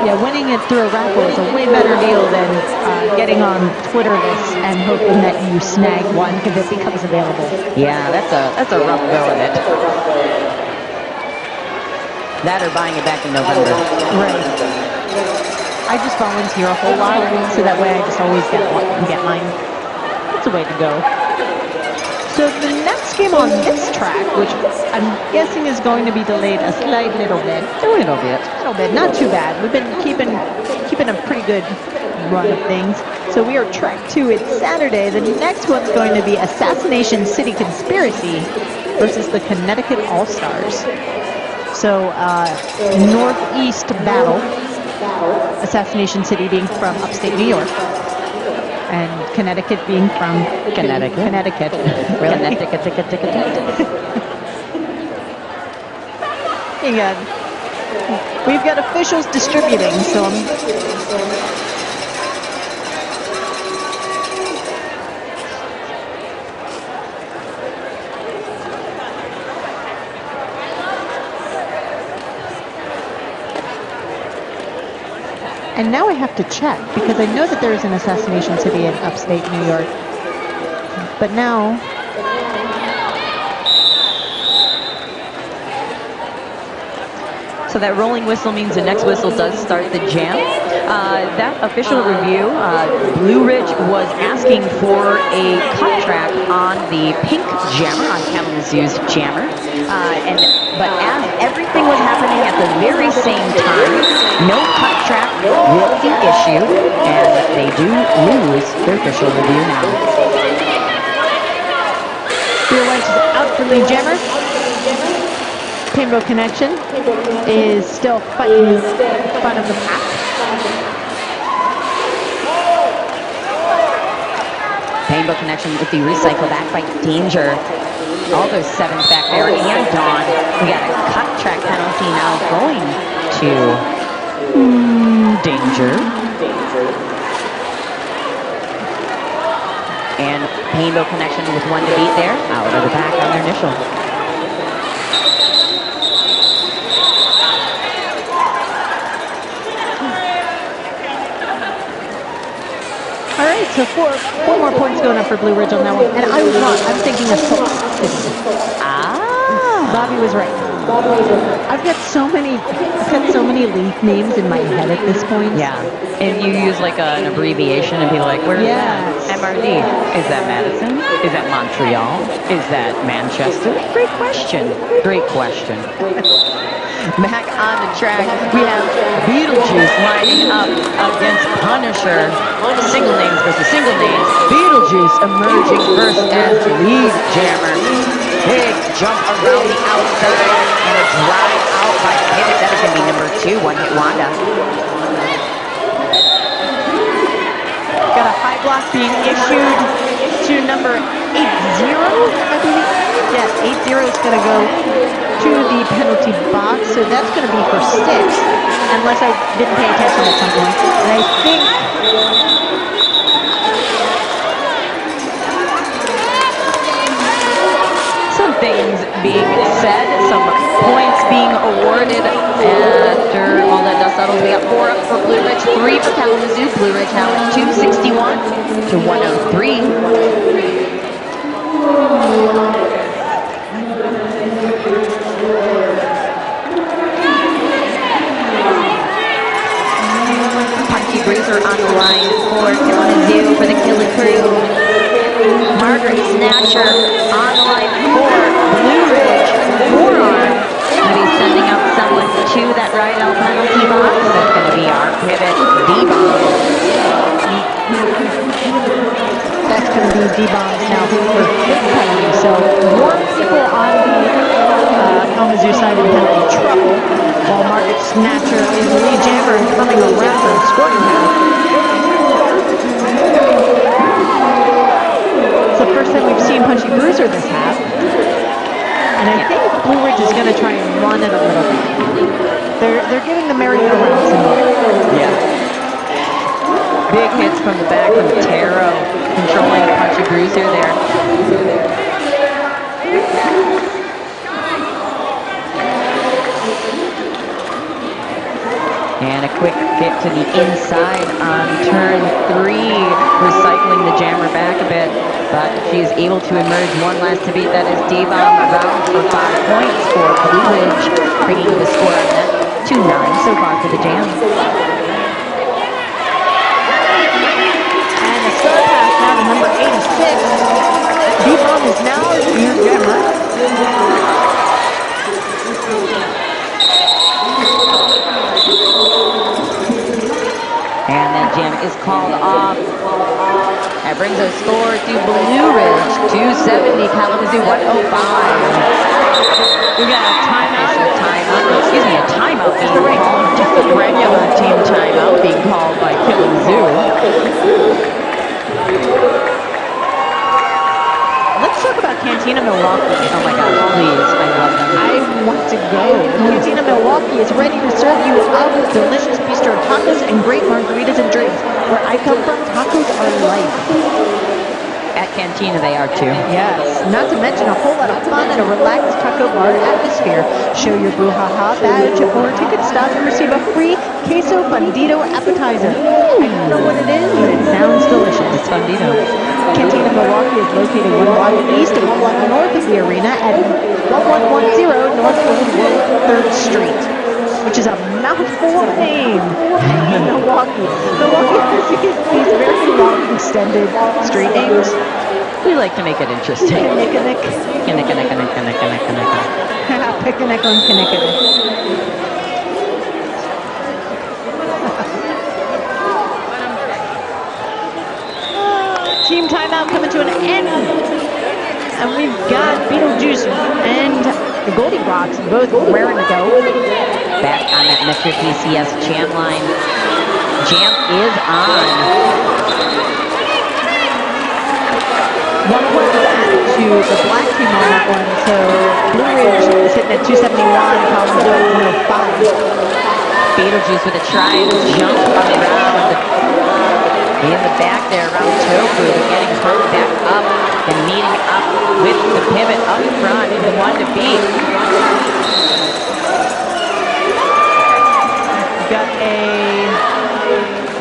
Yeah, winning it through a raffle is a way better deal than getting on Twitter lists and hoping that you snag one if it becomes available. Yeah, that's a rough go of it. That or buying it back in November. Right. I just volunteer a whole lot, so that way I just always get mine. It's a way to go. So the next game on this track, which I'm guessing is going to be delayed a slight little bit. A little bit. Not too bad. We've been keeping a pretty good run of things. So we are track 2. It's Saturday. The next one's going to be Assassination City Conspiracy versus the Connecticut All-Stars. So, Northeast battle, Assassination City being from upstate New York, and Connecticut being from Connecticut. Really? Again, we've got officials distributing, so And now I have to check, because I know that there is an Assassination City in upstate New York. But now... So that rolling whistle means the next whistle does start the jam. That official review, Blue Ridge was asking for a cut track on the pink jammer, on Kalamazoo's jammer. But as everything was happening at the very same time, no cut track will be issued, and they do lose their official review now. Blue Ridge is out from the jammer. Rainbow Connection is still fighting in front of the pack. Rainbow Connection with the recycle back by Danger. All those 7s back there, and Dawn. We got a cut track penalty now going to Danger. And Rainbow Connection with 1 to beat there, out of the back on their initial. All right, so four more points going up for Blue Ridge on that one. And I was wrong. I'm thinking of Salt City. Bobby was right. I've got so many league names in my head at this point. Yeah, and you use like an abbreviation and be like, where is that? MRD. Is that Madison? Is that Montreal? Is that Manchester? Great question. Great question. Back on the track, we have Beetlejuice lining up against Punisher. Single names versus single names. Beetlejuice emerging first as lead jammer. Big jump around the outside and a drive out by Pivot. That is going to be number 2, one-hit Wanda. Got a high block being issued to number 80, I believe. Yes, 80 is going to go to the penalty box, so that's going to be for 6, unless I didn't pay attention at some point. And I think some things being said, some points being awarded after all that dust settles. We got 4 up for Blue Ridge, 3 for Kalamazoo. Blue Ridge now at 261 to 103. Punchy Bruiser on the line for Kalamazoo for the Killa crew. Margaret Snatcher on the line for Blue Ridge. Forearm. Going to be sending out someone to that right out penalty box. That's going to be our pivot, D-Bomb. That's going to be D-Bombs now for fifth penalty. So more people on the Kalamazoo side in penalty trouble, while Margaret Snatcher is the lead jammer coming around the scoring path. It's the first time we've seen Punchy Bruiser this half. And I think Blue Ridge is going to try and run it a little bit. They're giving the merry-go-round some more. Yeah. Big hits from the back from Taro, controlling Punchy Bruiser there. And a quick hit to the inside on turn 3, recycling the jammer back a bit. But she's able to emerge one last to beat. That is D-Bomb around for 5 points for Blue Ridge, bringing the score on that 2-9 so far for the Jam. And the star pass now to number 86. D-Bomb is now your jammer. And that jam is called off. That brings a score to Blue Ridge, 270, Kalamazoo 105. We got a timeout. A timeout being called. Just a regular team timeout being called by Kalamazoo. Let's talk about Cantina Milwaukee. Oh my gosh, please, I love them. I want to go. Cantina Milwaukee is ready to serve you up delicious bistro tacos and great margaritas and drinks. Where I come from, tacos are life. At Cantina they are too. Yes, not to mention a whole lot of fun and a relaxed taco bar atmosphere. Show your Brewhaha badge or ticket stub and receive a free queso fundido appetizer. I don't know what it is, but it sounds delicious. It's Fundito. Cantina Milwaukee is located 1 block east and 1 block north of the arena at 1110 North Old World 3rd Street, which is a mouthful name in Milwaukee. Milwaukee has these very long, extended street names. We like to make it interesting. Kinnikinnick. Picnic on Kinnikinnick. Team timeout coming to an end. And we've got Beetlejuice and the Goldie Rocks both raring to go. Back on that Metro PCS jam line. Jam is on. One point to the black team on that one. So Blue Ridge is hitting at 271, Kalamazoo 105. Beetlejuice with a try and jump around. In the back there around Tofu, getting her back up and meeting up with the pivot up front and the one to beat. Got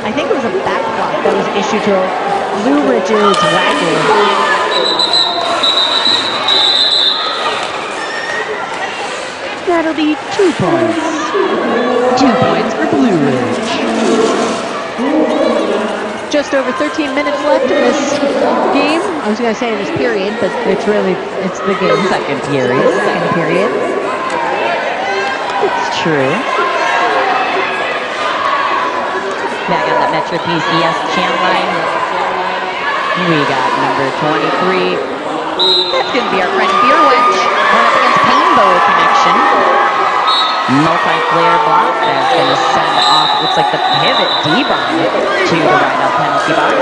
I think it was a back block that was issued to Blue Ridge's Wagner. That'll be 2 points. 2 points for Blue Ridge. Just over 13 minutes left in this game. I was going to say this period, but it's the game. Second period. Second period. It's true. Back on the Metro PCS channel line. We got number 23. That's going to be our friend Beer Wedge. Going up against Painbow Connection. Multi-player block. That's going to send off, looks like the pivot D-Bomb to the right-out penalty box.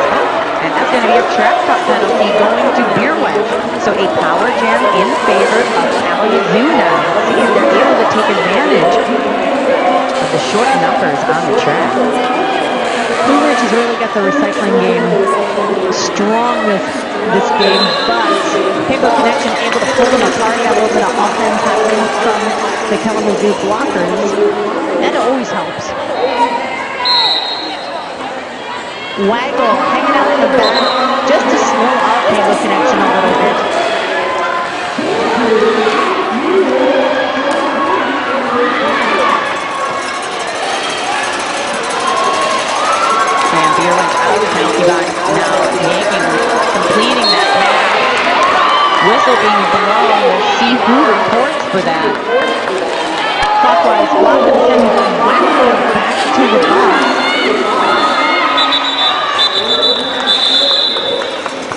And that's going to be a track cut penalty going to Beer Wedge. So a power jam in favor of Kalamazoo now. See if they're able to take advantage of the short numbers on the track. Blue Ridge has really got the recycling game strong this game, but Painbow Connection able to pull them apart. Got a little bit of offense happening from the Kalamazoo blockers. That always helps. Waggle hanging out in the back just to slow out Rainbow Connection a little bit. And Beer went out of the penalty box, now completing that pass. Whistle being blown. We'll see who reports for that. Clockwise, Robinson Wagner back to the box.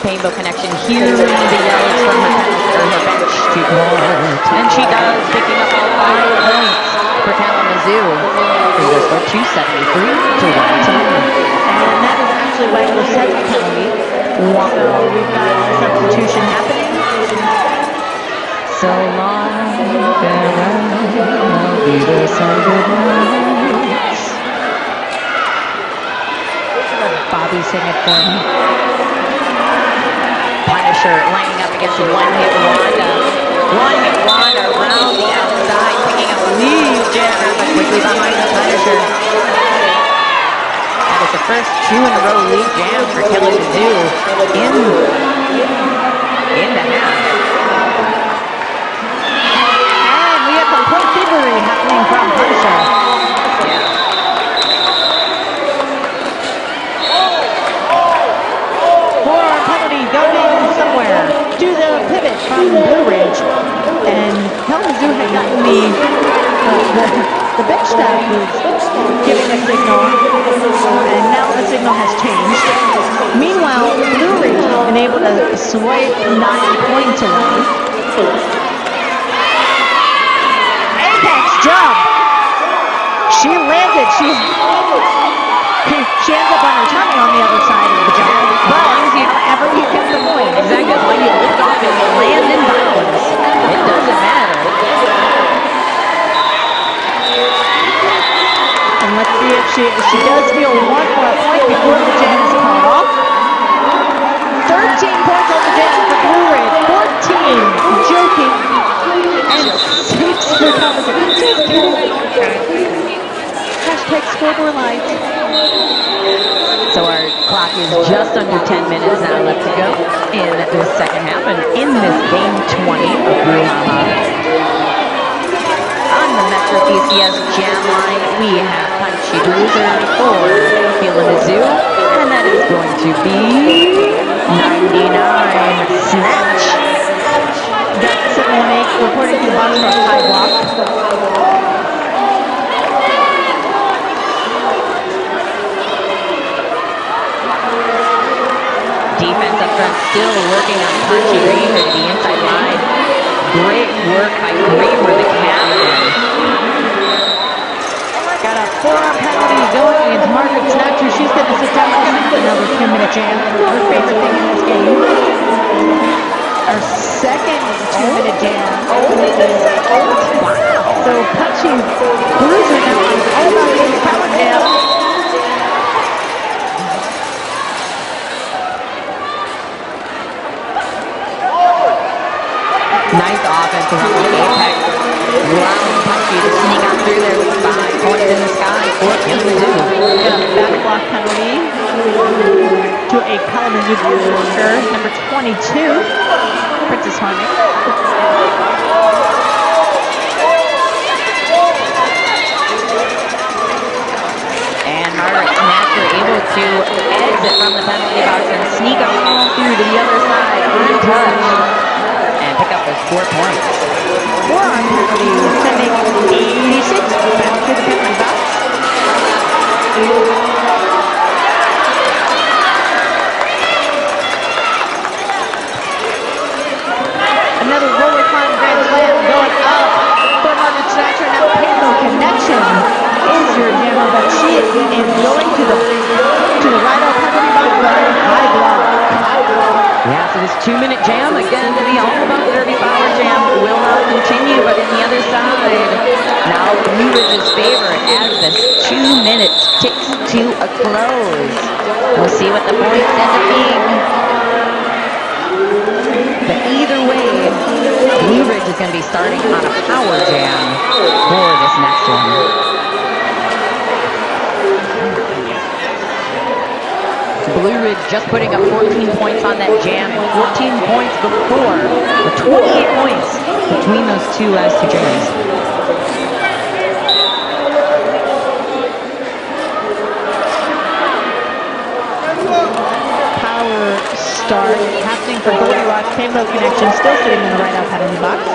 Rainbow Connection hearing the yells from her bench to court. And she does, picking up all 5 points for Kalamazoo. It goes from 273 to 110. And that is actually Wagner's 7th penalty. So we've got a substitution happening. So long, farewell, I'll be there some good nights. Let Bobby sing it for me. Punisher lining up against one-hit Wanda. One-hit Wanda around the outside, picking up the lead jammer, but quickly behind the Punisher. That is the first 2-in-a-row lead jam for Kalamazoo in the half. And we have some point thievery happening from Punisher. Forearm penalty going somewhere to the pivot from Blue Ridge. And Kalamazoo had gotten the bench staff was giving a signal, and now the signal has changed. Meanwhile, Blue Ridge has been able to swipe 9 points away. Apex jump! She lands it. She ends up on her tummy on the other side of the jump. But however you get the point. Exactly. When you lift off and you land in bounds, it doesn't matter. And let's see if she does steal 1 more point before the jam is called off. 13 points on the jam for Blue Ridge, 14 joking, and 6 for Kalamazoo. Just kidding. Hashtag scoreboard lights. So our clock is just under 10 minutes now left to go in the second half and in this game 20 of Brewhaha. On the Metro PCS jam line, we have Punchy Bruiser for Kalamazoo, and that is going to be 99 Snatch. Got 718 reporting to the box for a high block. Defense up front still working on Punchy Green to the inside line. Great work by Greenber, the captain. Got a forearm penalty going against Margaret Snatcher. She's going to sit down for another 2-minute jam. Her favorite thing in this game. Our second 2-minute jam. So Punchy Bruiser now is all about getting power jam. Nice offense around the apex. Allowing Punchy to sneak on through there with 5 points in the sky for Kalamazoo. Got a back block penalty to a Kalamazoo worker, number 22, Princess Harmony. And Margaret Snatcher able to exit from the penalty box and sneak all through to the other side untouched. Pick up those 4 points. Forearm penalty sending 86 back to the penalty box. Another roller climb grand slam going up for Margaret Snatcher. Now Rainbow Connection is your jammer, but she is going to the right of penalty box, but high block. Yeah, so this 2-minute jam, again, to be all about 35-hour jam, will not continue, but in the other side, now Blue Ridge's favor as this 2 minutes ticks to a close. We'll see what the points end up being. But either way, Blue Ridge is going to be starting on a power jam for this next one. Blue Ridge just putting up 14 points on that jam. 14 points before, or 28 points between those two last two jams. Power start happening for Goldilocks. Painbow Connection still sitting in the right out penalty box.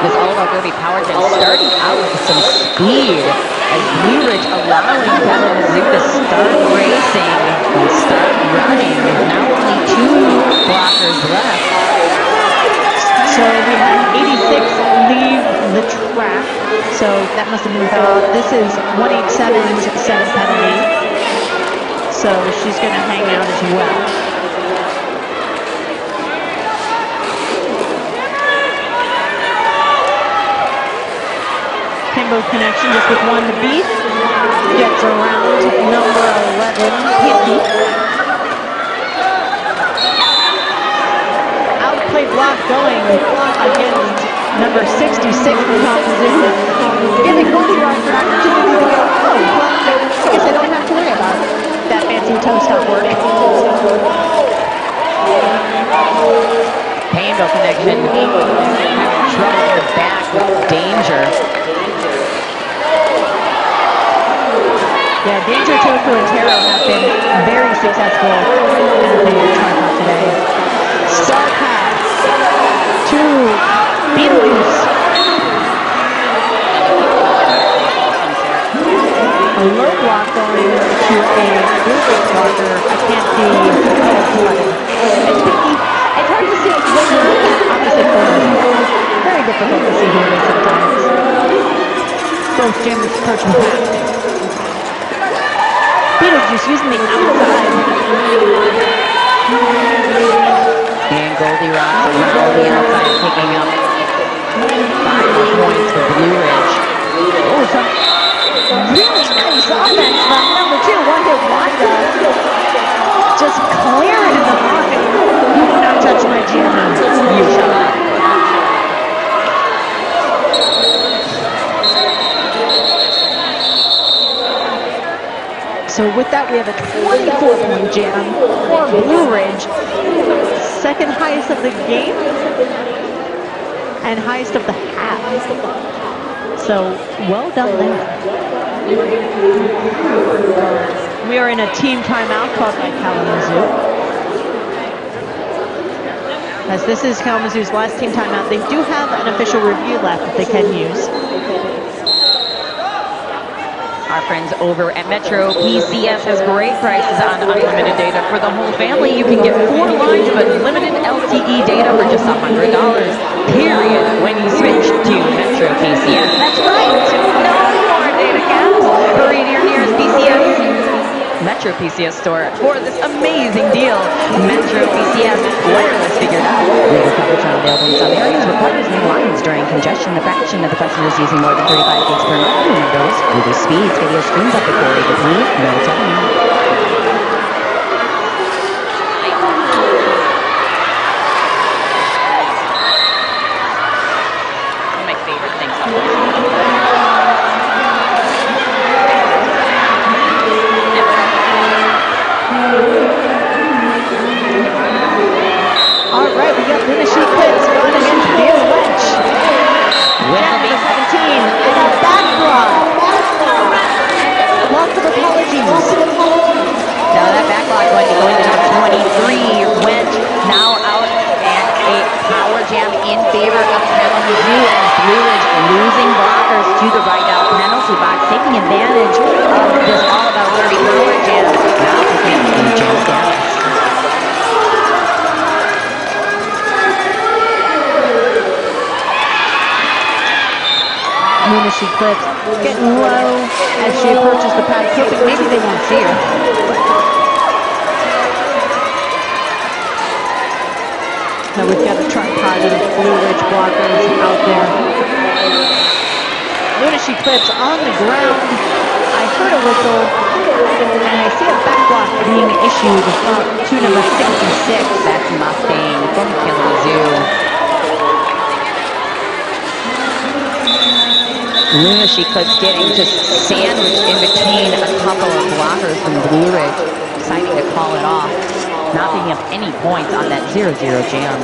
It's all about Derby Power Jam starting out with some speed as Blue Ridge allowing Kalamazoo to start racing and start running. Now only 2 blockers left. So we had 86 leave the track. So that must have been fouled. This is 187's 7th penalty. So she's going to hang out as well. Painbow Connection just with 1 to beat. Gets around number 11, Pinky. Outplay block going against number 66 for Kalamazoo. Giving Goldilocks an opportunity to go, oh, well, I guess I don't have to worry about that fancy toe stop work. Painbow Connection having trouble in the back with Danger. Yeah, Danger, Tofu, and Taro have been very successful in the tryout today. Star pass to Beetlejuice. A low block going to a Google blocker. I can't see. It's picky. It's hard to see when you're at opposite corners. Very difficult to see who it is sometimes. Both gyms approaching the pack. Beetlejuice using the outside. And Goldie Rocks around the outside picking up 5 more points for Blue Ridge. Oh, some really nice offense from number 2. One-hit wonder. Just clearing in the pocket. You will not touch my jammer. You shall not. So with that, we have a 24-point jam for Blue Ridge. Second highest of the game and highest of the half. So well done there. We are in a team timeout called by Kalamazoo. As this is Kalamazoo's last team timeout, they do have an official review left that they can use. Our friends over at Metro PCS has great prices on unlimited data for the whole family. You can get 4 lines of unlimited LTE data for just $100, period, when you switch to Metro PCS. That's right, no more data caps. Hurry to your nearest Metro PCS store for this amazing deal. Metro PCS wireless figured out. Later coverage not available in some areas. Requires new lines during congestion. A fraction of the customers using more than 35 gigs per month. Windows, Google speeds, video streams up to 480p. No time. She clips, getting low as she approaches the pad, hoping maybe they won't see her. Now we've got a tripod of Blue Ridge blockers out there. Luna, she clips on the ground. I heard a whistle, and I see a back block being issued to number 66. That's Mustang from Kalamazoo. Luna, she clips getting just sandwiched in between a couple of blockers from Blue Ridge. deciding to call it off, not picking up any points on that 0-0 jam.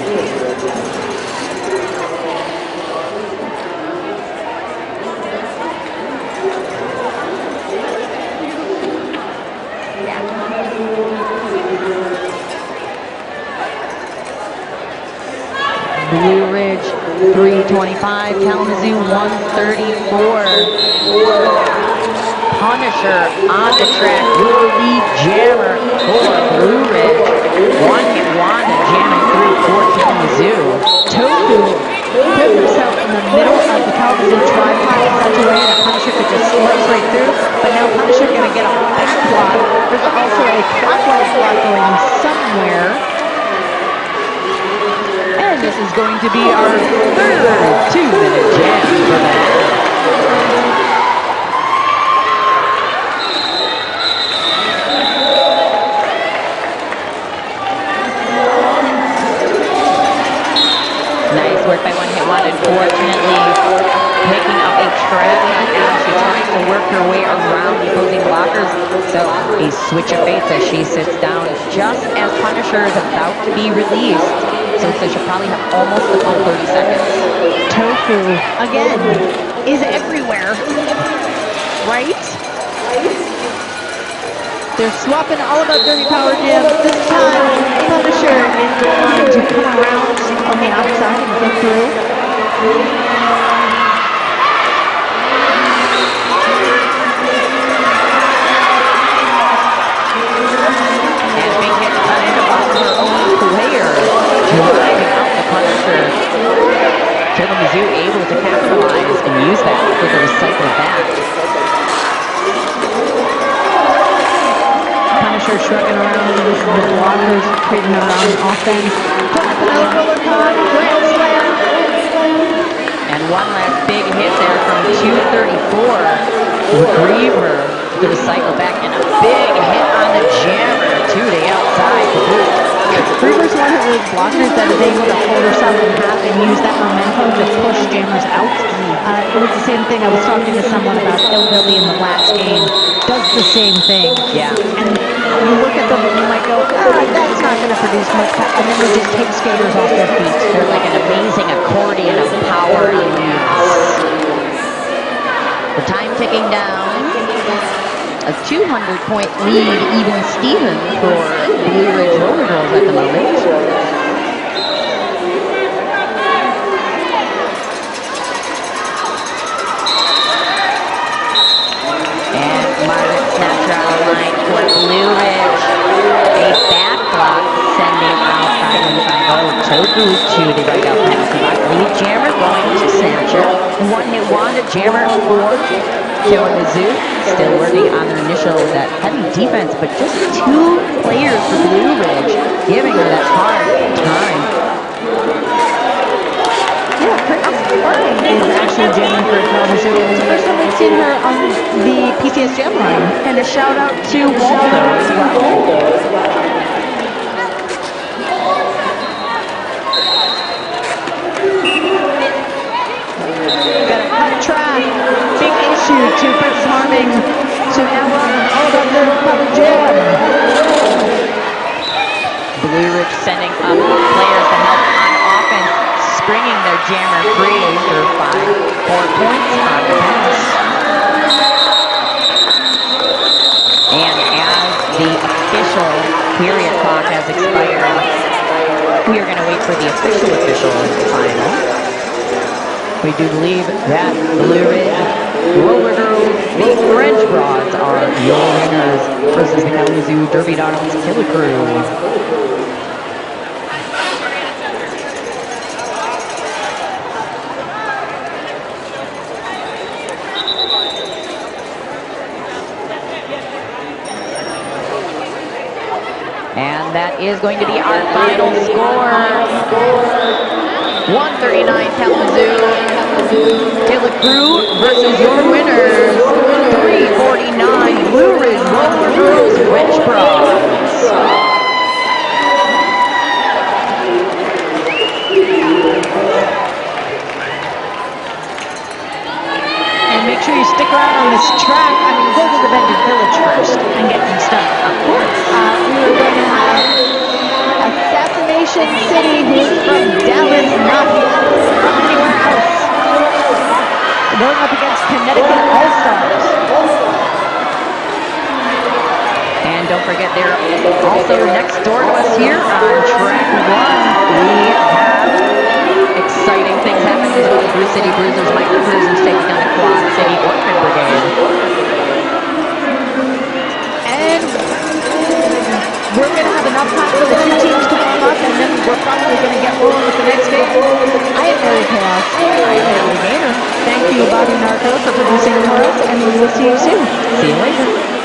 Blue Ridge 325, Kalamazoo 134. Punisher on the track, your lead jammer for Blue Ridge. One hit Wanda jamming through for Kalamazoo. Tofu put himself in the middle of the Kalamazoo tripod in such a way that Punisher could just slice right through, but now Punisher going to get a back block. There's also a clockwise block going somewhere. And this is going to be our third 2-minute jam for that. Nice work by one hit one, unfortunately picking up a trap as she tries to work her way around the opposing blockers. So a switch of fates as she sits down just as Punisher is about to be released. So she'll probably have almost the full 30 seconds. Tofu, again, is everywhere, right? They're swapping all about Dirty Power Jam. This time, Punisher is going to come around on the outside and get through. And big hit kind of off her own player, driving out the Punisher. Kalamazoo able to capitalize and use that for the recycle back. Punisher shrugging around the blockers, creating their own offense. Putting up another roller card, grand slam. And one last big hit there from 234. Griever to recycle back, and a big hit on the jammer to the outside. Griever's one of those blockers that is able to hold herself in half and use that momentum to push jammers out. It was the same thing I was talking to someone about Hillbilly in the last game. Does the same thing. Yeah. And you look at them and you might go, that's not going to produce much, and then they just take skaters off their feet. They're like an amazing accordion of power and moves. The time ticking down. A 200-point lead, even Steven for Blue Ridge Roller Girls at the moment. And Margaret Snatcher on the line for Blue Ridge. A back block sending out 5-1-5-0. Tofu to the dugout penalty box. Lead jammer going to Snatcher. One hit Wanda jammer for Kalamazoo. Still working on their initial, that heavy defense, but just 2 players for Blue Ridge giving her that hard time. Yeah, Princess Burning is actually jamming for Kalamazoo. It's the first time we've seen her on the PCS Jam line. And a shout out to Waldo as well. Gotta cut a track. Big issue to Princess Harming. So now we're on all about the Power Jam. Blue Ridge sending up players to help on offense, springing their jammer free for 4 points on the pass. And as the official period clock has expired, we are going to wait for the official final. We do believe that Blue Ridge Roller Girls, the French Broads, are your winners versus the Kalamazoo Derby Darlins Killa Crew. And that is going to be our final score. 139 Kalamazoo. Killa Crew versus your winners. 349 Blue Ridge Roller Girls French Broads. And make sure you stick around on this track. I mean, go to the Bended Village first and get some stuff. Of course. going up against Connecticut All-Stars. And don't forget, they're also next door to us here on track 1. We have exciting things happening as well. The Brew City Bruisers, Micro Bruisers taking on the Quad City Orphan Brigade. And we're going to have enough time for the two teams to warm up, and then we're probably going to get rolling with the next game. I am Mary Chaos. I am Natalie Gaynor. Thank you, Bobby Narco, for producing for us, and we will see you soon. See you later.